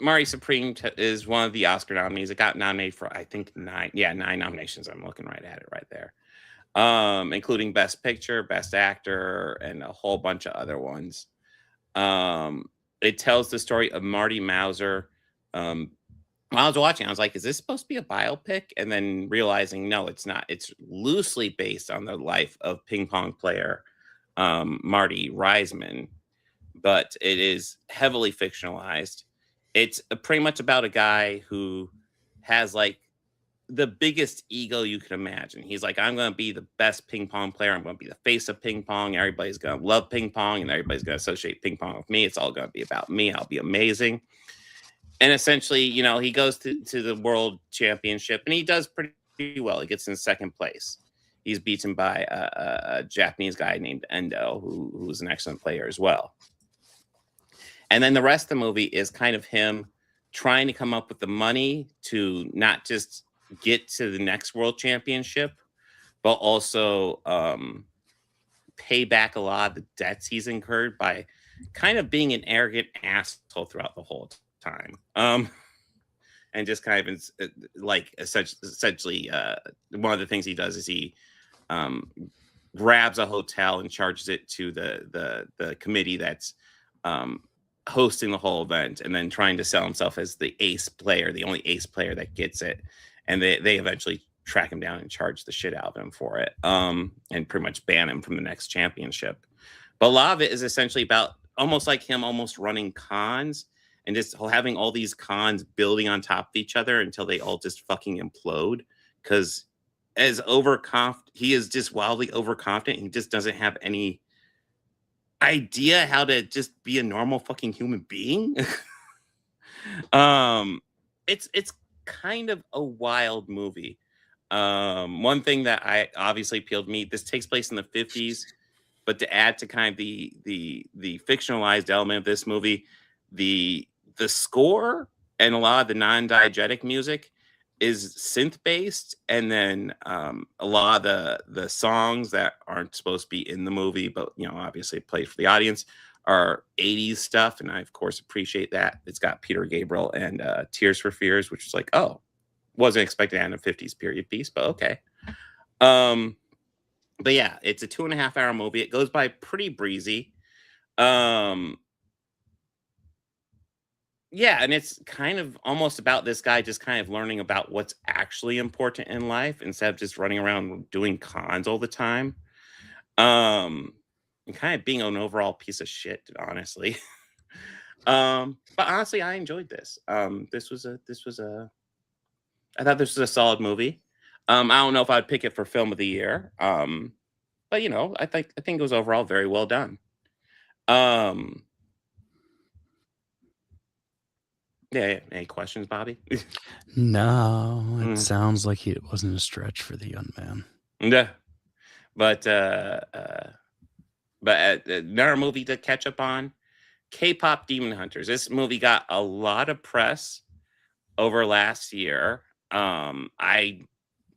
Marty Supreme is one of the Oscar nominees. It got nominated for I think 9 nominations. I'm looking right at it right there, including Best Picture, Best Actor, and a whole bunch of other ones. It tells the story of Marty Mauser. While I was watching, I was like, "Is this supposed to be a biopic?" And then realizing, no, it's not. It's loosely based on the life of ping pong player Marty Reisman, but it is heavily fictionalized. It's pretty much about a guy who has like the biggest ego you can imagine. He's like, "I'm going to be the best ping pong player. I'm going to be the face of ping pong. Everybody's going to love ping pong, and everybody's going to associate ping pong with me. It's all going to be about me. I'll be amazing." And essentially, he goes to the world championship and he does pretty well. He gets in second place. He's beaten by a Japanese guy named Endo, who's an excellent player as well. And then the rest of the movie is kind of him trying to come up with the money to not just get to the next world championship, but also pay back a lot of the debts he's incurred by kind of being an arrogant asshole throughout the whole time. And just kind of like essentially one of the things he does is he grabs a hotel and charges it to the committee that's hosting the whole event, and then trying to sell himself as the ace player, the only ace player that gets it. And they eventually track him down and charge the shit out of him for it, and pretty much ban him from the next championship. But a lot of it is essentially about almost like him almost running cons and just having all these cons building on top of each other until they all just fucking implode. Because he is just wildly overconfident. He just doesn't have any idea how to just be a normal fucking human being. It's kind of a wild movie. One thing that I obviously appealed to me, this takes place in the 50s, but to add to kind of the fictionalized element of this movie, the score and a lot of the non-diegetic music is synth based, and then a lot of the songs that aren't supposed to be in the movie, but obviously played for the audience, are 80s stuff, and I of course appreciate that. It's got Peter Gabriel and Tears for Fears, which is like, oh, wasn't expecting that in a 50s period piece, but okay. But yeah, it's a 2.5-hour movie. It goes by pretty breezy. Yeah, and it's kind of almost about this guy just kind of learning about what's actually important in life instead of just running around doing cons all the time. And kind of being an overall piece of shit, honestly. But honestly, I enjoyed this. I thought this was a solid movie. I don't know if I'd pick it for film of the year. But you know, I think it was overall very well done. Yeah. Any questions, Bobby? No, it sounds like it wasn't a stretch for the young man. Yeah, but another movie to catch up on, K-pop Demon Hunters. This movie got a lot of press over last year. I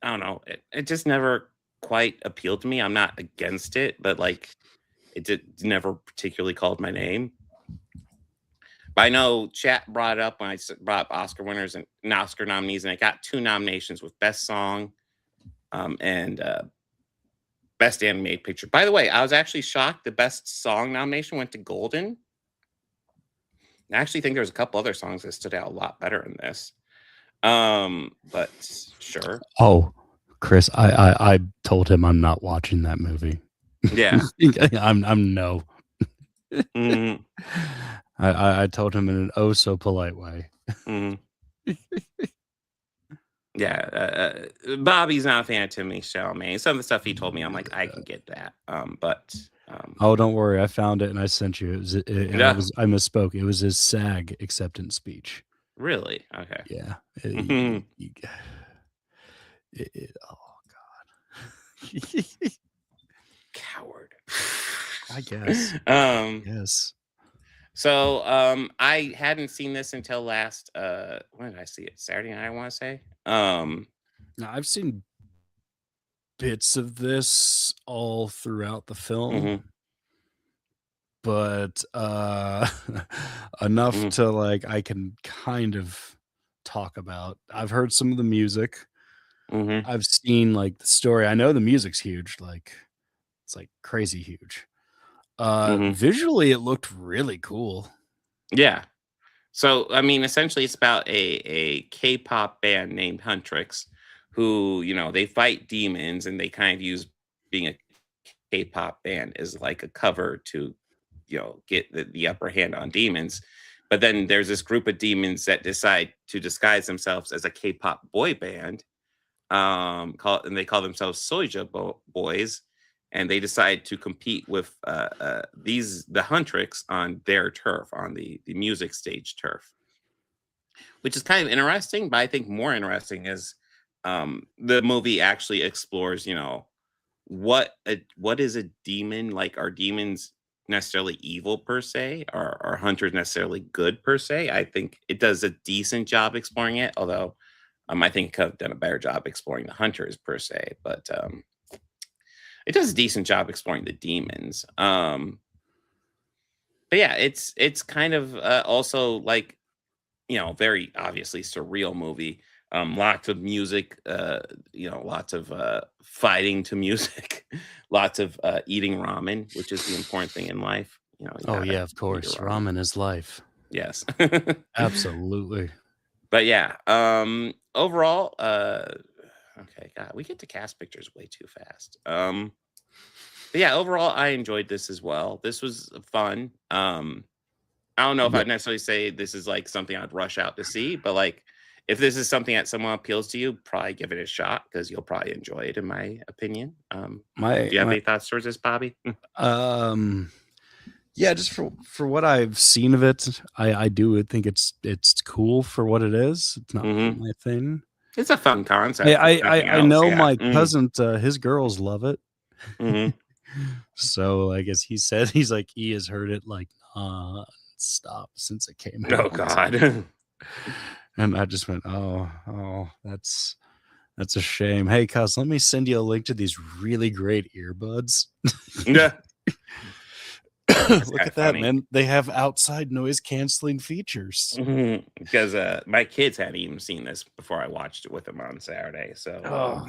don't know. It just never quite appealed to me. I'm not against it, but like it never particularly called my name. But I know chat brought it up when I brought up Oscar winners and Oscar nominees, and it got 2 nominations with Best Song and Best Animated Picture. By the way, I was actually shocked the Best Song nomination went to Golden. I actually think there's a couple other songs that stood out a lot better in this. But sure. Oh, Chris, I told him I'm not watching that movie. Yeah. I'm no. Mm-hmm. I told him in an oh so polite way. Mm-hmm. Yeah, Bobby's not a fan of Timothy Chalamet. Some of the stuff he told me, I'm like, I can get that. But oh, don't worry, I found it and I sent you. I misspoke. It was his SAG acceptance speech. Really? Okay. Yeah. Oh God. Coward. I guess. Yes. So I hadn't seen this until last when did I see it? Saturday night, I want to say. Now I've seen bits of this all throughout the film. But enough to like I can kind of talk about. I've heard some of the music. I've seen like the story. I know the music's huge, like it's like crazy huge. Visually it looked really cool. Yeah. So I mean, essentially it's about a K-pop band named Huntrix who, you know, they fight demons and they kind of use being a K-pop band as like a cover to, you know, get the upper hand on demons. But then there's this group of demons that decide to disguise themselves as a K-pop boy band, and they call themselves Soulja Boys, and they decide to compete with the Huntrix on their turf, on the music stage turf, which is kind of interesting. But I think more interesting is the movie actually explores, you know, what is a demon? Like, are demons necessarily evil per se? Are hunters necessarily good per se? I think it does a decent job exploring it, although I think it could have done a better job exploring the hunters per se, but it does a decent job exploring the demons. But yeah, it's kind of also like, you know, very obviously surreal movie. Lots of music, you know, lots of fighting to music, lots of eating ramen, which is the important thing in life. You know. Oh yeah, of course, ramen is life. Yes, absolutely. But yeah, overall, okay, God, we get to cast pictures way too fast. But yeah, overall, I enjoyed this as well. This was fun. I don't know if I'd necessarily say this is like something I'd rush out to see, but like, if this is something that someone appeals to you, probably give it a shot because you'll probably enjoy it, in my opinion. Do you have any thoughts towards this, Bobby? Yeah, just for what I've seen of it, I do think it's cool for what it is. It's not my thing. It's a fun concept. I know my cousin, his girls love it. So like as he said, he's like he has heard it like stop since it came out. Oh God. And I just went, oh, that's a shame. Hey, cuz, let me send you a link to these really great earbuds. Yeah. Look at that, man. They have outside noise canceling features. Because my kids hadn't even seen this before I watched it with them on Saturday. So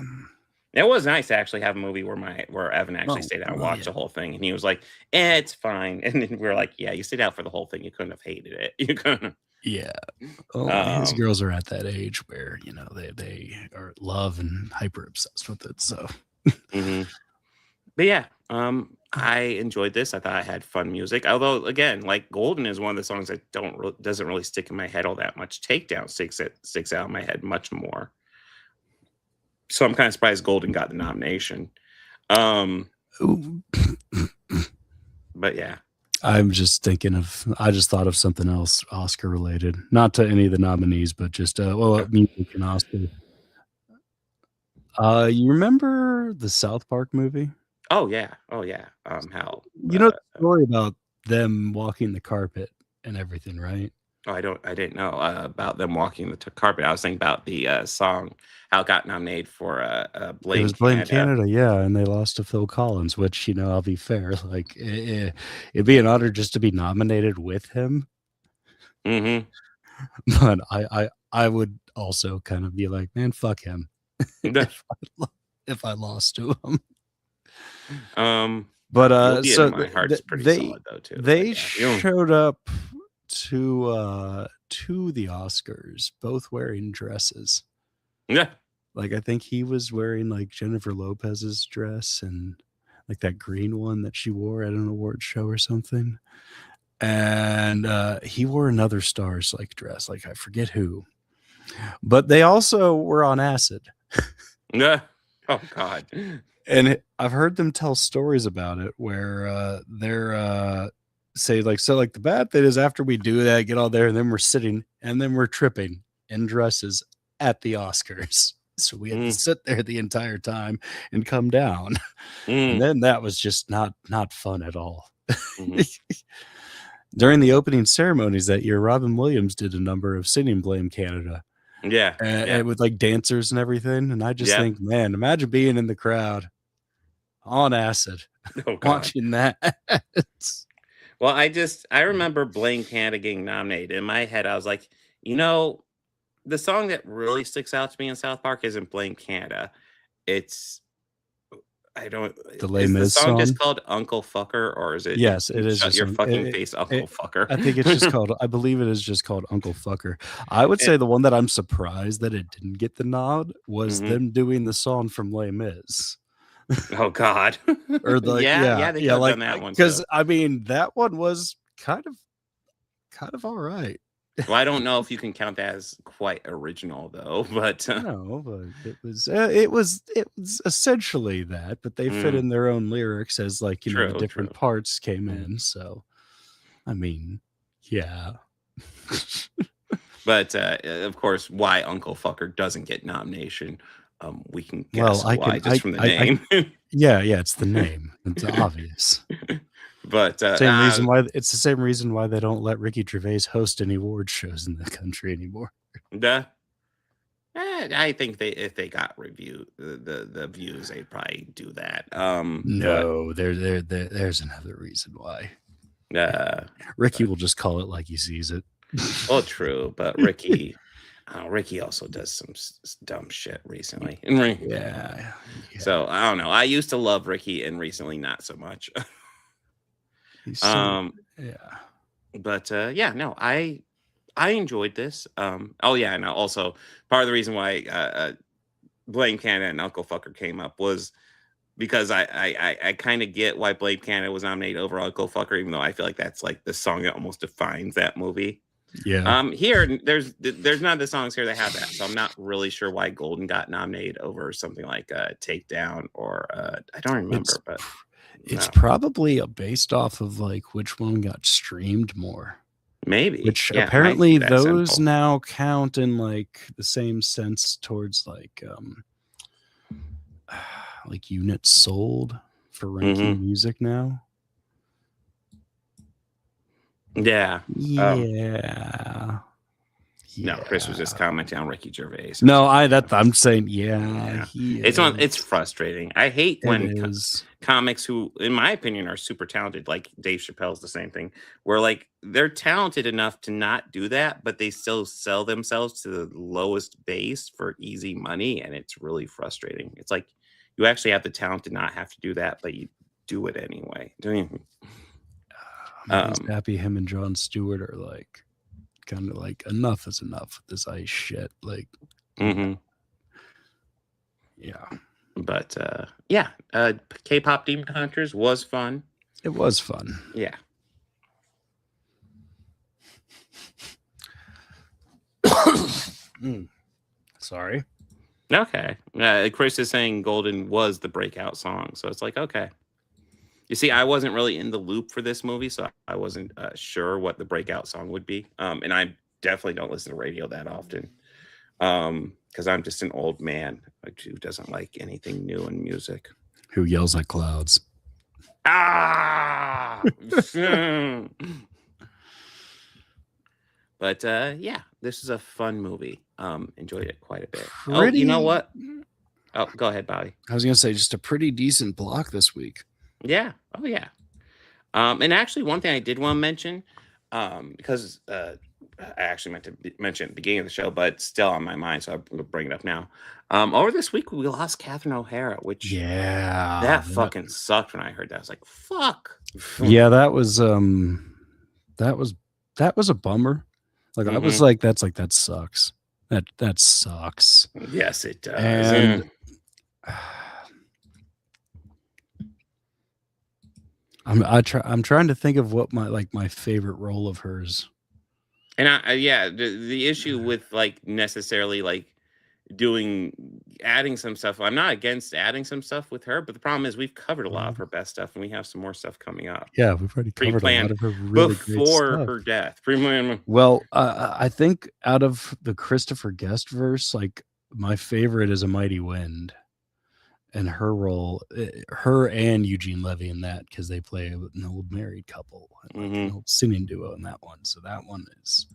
it was nice to actually have a movie where Evan actually stayed out and watched the whole thing, and he was like, it's fine. And then we were like, yeah, you stayed out for the whole thing. You couldn't have hated it. You couldn't. Yeah. Oh, his girls are at that age where, you know, they are love and hyper obsessed with it. So But yeah, I enjoyed this. I thought I had fun music. Although, again, like Golden is one of the songs that doesn't really stick in my head all that much. Takedown sticks out in my head much more. So I'm kind of surprised Golden got the nomination. But yeah. I'm just thinking I just thought of something else Oscar related. Not to any of the nominees, but just music and Oscar. You remember the South Park movie? Oh yeah. How you know the story about them walking the carpet and everything, right? Oh, I didn't know about them walking the carpet. I was thinking about the song, how it got nominated for Blame It was Blame Canada, yeah, and they lost to Phil Collins, which, you know, I'll be fair, like it'd be an honor just to be nominated with him. But I would also kind of be like, man, fuck him. if I lost to him. But so my heart's pretty solid though too. They showed up to the Oscars, both wearing dresses. Yeah. Like I think he was wearing like Jennifer Lopez's dress and like that green one that she wore at an award show or something. And he wore another star's like dress, like I forget who. But they also were on acid. Yeah. Oh God. And I've heard them tell stories about it where they're say like, so like the bad thing is after we do that, get all there, and then we're sitting and then we're tripping in dresses at the Oscars. So we had to sit there the entire time and come down. And then that was just not fun at all. During the opening ceremonies that year, Robin Williams did a number of singing Blame Canada. Yeah. And with like dancers and everything. And I just think, man, imagine being in the crowd on acid, watching that. Well, I remember Blame Canada getting nominated. In my head, I was like, you know, the song that really sticks out to me in South Park isn't Blame Canada. It's the song just called Uncle Fucker, or is it? Yes, it is. Shut your fucking face, Uncle Fucker. I think it's just called, I believe it is just called Uncle Fucker. I would say the one that I'm surprised that it didn't get the nod was them doing the song from Les Mis. Oh God. Or the they could have done that one. Because I mean that one was kind of all right. Well, I don't know if you can count that as quite original though, but no, but it was essentially that, but they fit in their own lyrics as like, you know, the different parts came in. So I mean, yeah. But of course, why Uncle Fucker doesn't get nomination, we can guess why just from the name. Yeah, it's the name. It's obvious. But it's the same reason why they don't let Ricky Gervais host any award shows in the country anymore. I think if they got the views, they'd probably do that. No, there's another reason why. Ricky will just call it like he sees it. Well, true, but Ricky also does some dumb shit recently. Yeah. So I don't know. I used to love Ricky, and recently not so much. But no, I enjoyed this. And also part of the reason why Blame Canada and Uncle Fucker came up was because I kind of get why Blame Canada was nominated over Uncle Fucker, even though I feel like that's like the song that almost defines that movie. Yeah. Here there's none of the songs here that have that, so I'm not really sure why Golden got nominated over something like Takedown or I don't remember, but it's probably based off of like which one got streamed more. Maybe. Which apparently those now count in like the same sense towards like units sold for ranking music now. Yeah. No, Chris was just commenting on Ricky Gervais. No, I'm saying, yeah. It's frustrating. I hate when is. comics who, in my opinion, are super talented, like Dave Chappelle's the same thing, where like they're talented enough to not do that, but they still sell themselves to the lowest base for easy money, and it's really frustrating. It's like you actually have the talent to not have to do that, but you do it anyway. I'm just happy him and Jon Stewart are like kind of like enough is enough with this ice shit. Like, yeah. But K-pop Demon Hunters was fun. It was fun. Yeah. Sorry. Okay. Chris is saying Golden was the breakout song, so it's like, okay. You see, I wasn't really in the loop for this movie, so I wasn't sure what the breakout song would be. And I definitely don't listen to radio that often, because I'm just an old man who doesn't like anything new in music. Who yells at clouds. Ah! But yeah, this is a fun movie. Enjoyed it quite a bit. Oh, you know what? Oh, go ahead, Bobby. I was gonna say just a pretty decent block this week. Yeah. Oh, yeah. And actually, one thing I did want to mention, because I actually meant to mention at the beginning of the show, but it's still on my mind, so I'm going to bring it up now. Over this week, we lost Catherine O'Hara, which that fucking sucked when I heard that. I was like, "Fuck." Yeah, that was a bummer. Like I was like, that sucks. That sucks. Yes, it does. And I'm trying to think of what my favorite role of hers. And the issue with like necessarily like adding some stuff. I'm not against adding some stuff with her, but the problem is we've covered a lot of her best stuff, and we have some more stuff coming up. Yeah, we've already covered a lot of her really great before stuff. her death. Pre-planned. Well, I think out of the Christopher Guest verse, like my favorite is A Mighty Wind. And her role, her and Eugene Levy in that, because they play an old married couple, like an old singing duo in that one. So that one is.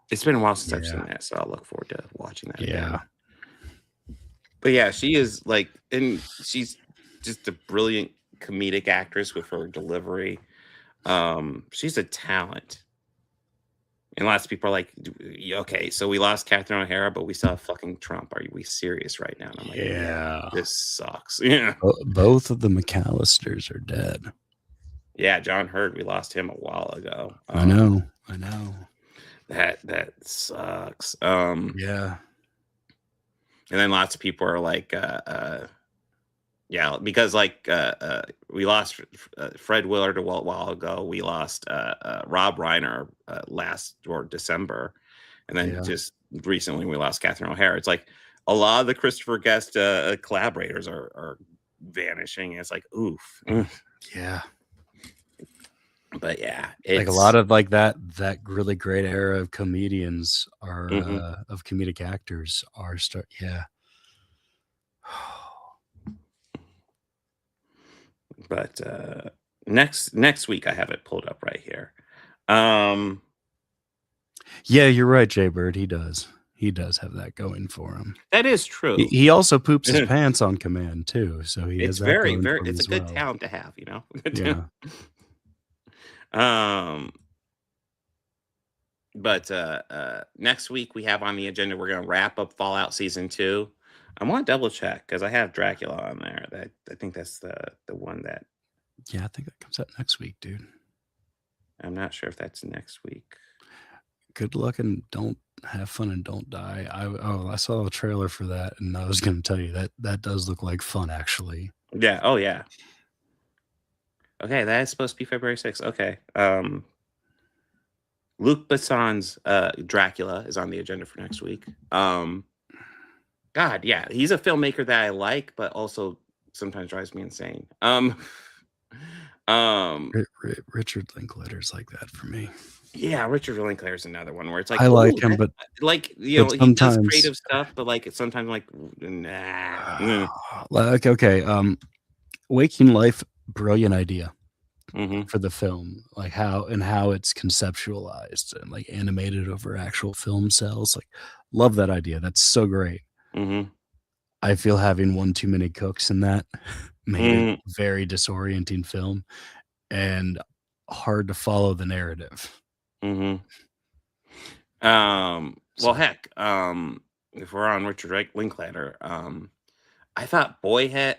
It's been a while since I've seen that, so I'll look forward to watching that again. Yeah. But yeah, she is like, and she's just a brilliant comedic actress with her delivery. She's a talent. And lots of people are like, okay, so we lost Catherine O'Hara, but we still have fucking Trump. Are we serious right now? And I'm like, yeah, this sucks. Yeah. Both of the McAllisters are dead. Yeah, John Hurt, we lost him a while ago. I know. That sucks. Yeah. And then lots of people are like, yeah, because like we lost Fred Willard a while ago. We lost Rob Reiner last December, and then just recently we lost Catherine O'Hara. It's like a lot of the Christopher Guest collaborators are vanishing. It's like oof. Yeah. But yeah, like a lot of like that really great era of comedians are of comedic actors are yeah. But next week I have it pulled up right here. Yeah, you're right, Jay Bird. He does have that going for him. That is true. He also poops his pants on command too, so he has that very going for him it's a as good well. talent to have, you know. Yeah. But next week we have on the agenda, we're gonna wrap up Fallout Season 2. I want to double check because I have Dracula on there. I think that's the one that. Yeah, I think that comes out next week, dude. I'm not sure if that's next week. Good luck and don't have fun and don't die. I saw a trailer for that, and I was going to tell you that does look like fun, actually. Yeah. Oh yeah. Okay, that is supposed to be February 6th. Okay. Luc Besson's Dracula is on the agenda for next week. God, yeah, he's a filmmaker that I like, but also sometimes drives me insane. Richard Linklater's like that for me. Yeah, Richard Linklater's another one where it's like I like him, but like you know, he does creative stuff, but like it's sometimes like nah. Like okay, Waking Life, brilliant idea. for the film, like how it's conceptualized and like animated over actual film cells. Like, love that idea. That's so great. I feel having one too many cooks in that made it very disorienting film and hard to follow the narrative. Well, heck, if we're on Richard Linklater, I thought Boyhood,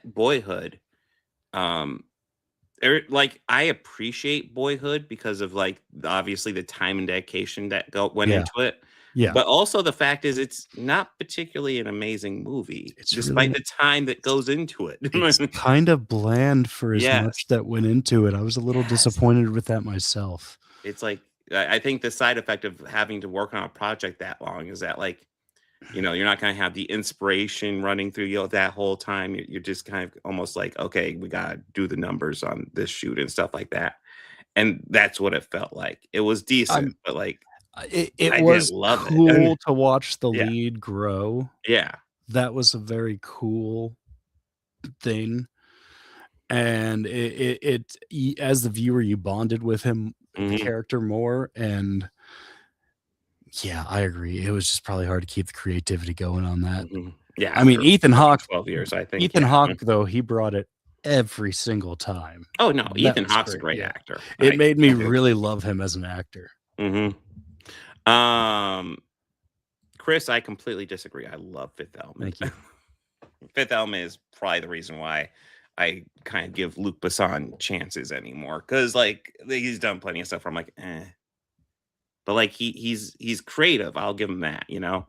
like I appreciate Boyhood because of like obviously the time and dedication that went Yeah. into it. Yeah. But also the fact is it's not particularly an amazing movie, despite really- the time that goes into it. It's kind of bland for as Yes. much that went into it. I was a little disappointed with that myself. It's like I think the side effect of having to work on a project that long is that like, you know, you're not going to have the inspiration running through you that whole time. You're just kind of almost like, okay, we got to do the numbers on this shoot and stuff like that. And that's what it felt like. It was decent, but like It I was didn't love cool it. to watch the Yeah. lead grow. Yeah. That was a very cool thing. And as the viewer, you bonded with him, the character more. And yeah, I agree. It was just probably hard to keep the creativity going on that. Yeah. I mean, for Ethan Hawke, 12 years, I think. Ethan yeah. Hawke, though, he brought it every single time. Oh, no. That Ethan was Hawke's a great yeah. actor. It made me really love him as an actor. Chris, I completely disagree. I love Fifth Element. Thank you. Fifth Element is probably the reason why I kind of give Luc Besson chances anymore. Because like he's done plenty of stuff where I'm like, eh. But like he's creative. I'll give him that, you know.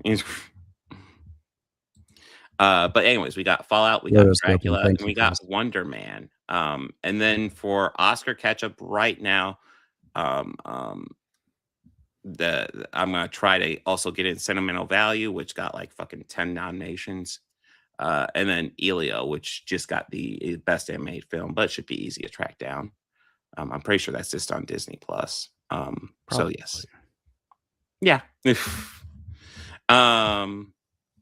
But anyways, we got Fallout, we got Dracula, and we got Wonder Man. And then for Oscar Catchup right now, I'm gonna try to also get in Sentimental Value, which got like fucking 10 nominations. And then Elio, which just got the best animated film, but it should be easy to track down. I'm pretty sure that's just on Disney Plus. So yes. Yeah. But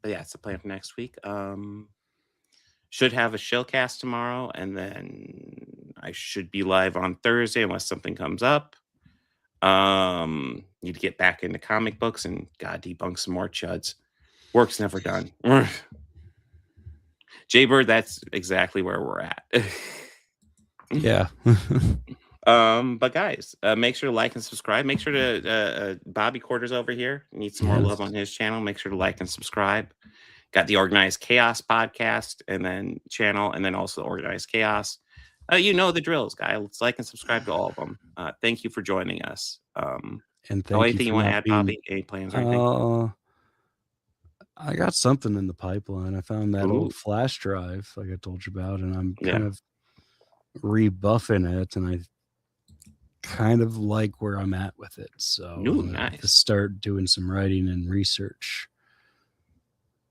yeah, it's the plan for next week. Should have a shellcast tomorrow, and then I should be live on Thursday unless something comes up. Need to get back into comic books and debunk some more chuds. Work's never done. Jaybird, that's exactly where we're at. Yeah. But guys, make sure to like and subscribe. Make sure to Bobby Quarters over here needs some more love on his channel. Make sure to like and subscribe. Got the Organized Chaos podcast and then channel, and then also the Organized Chaos. You know the drills, guys. Let's like and subscribe to all of them. Thank you for joining us. And thank anything you want to add, Bobby? Any plans or anything? I got something in the pipeline. I found that old flash drive, like I told you about, and I'm kind of rebuffing it, and I kind of like where I'm at with it. So I'm gonna start doing some writing and research.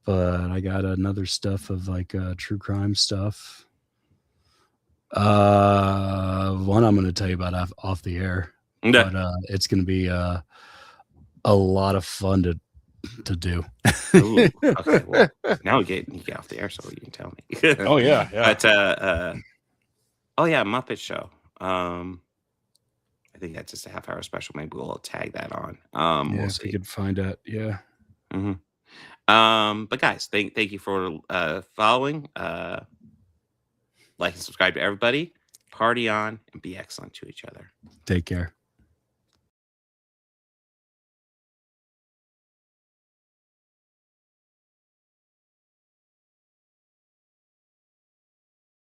But I got another stuff of like true crime stuff. One I'm going to tell you about off the air, but it's going to be a lot of fun to do. Ooh, okay, well, now you get off the air so you can tell me. Oh yeah. But Muppet Show. I think that's just a half-hour special. Maybe we'll tag that on. We'll see. We could find out. Yeah. But guys, thank you for following. Like and subscribe to everybody. Party on and be excellent to each other. Take care.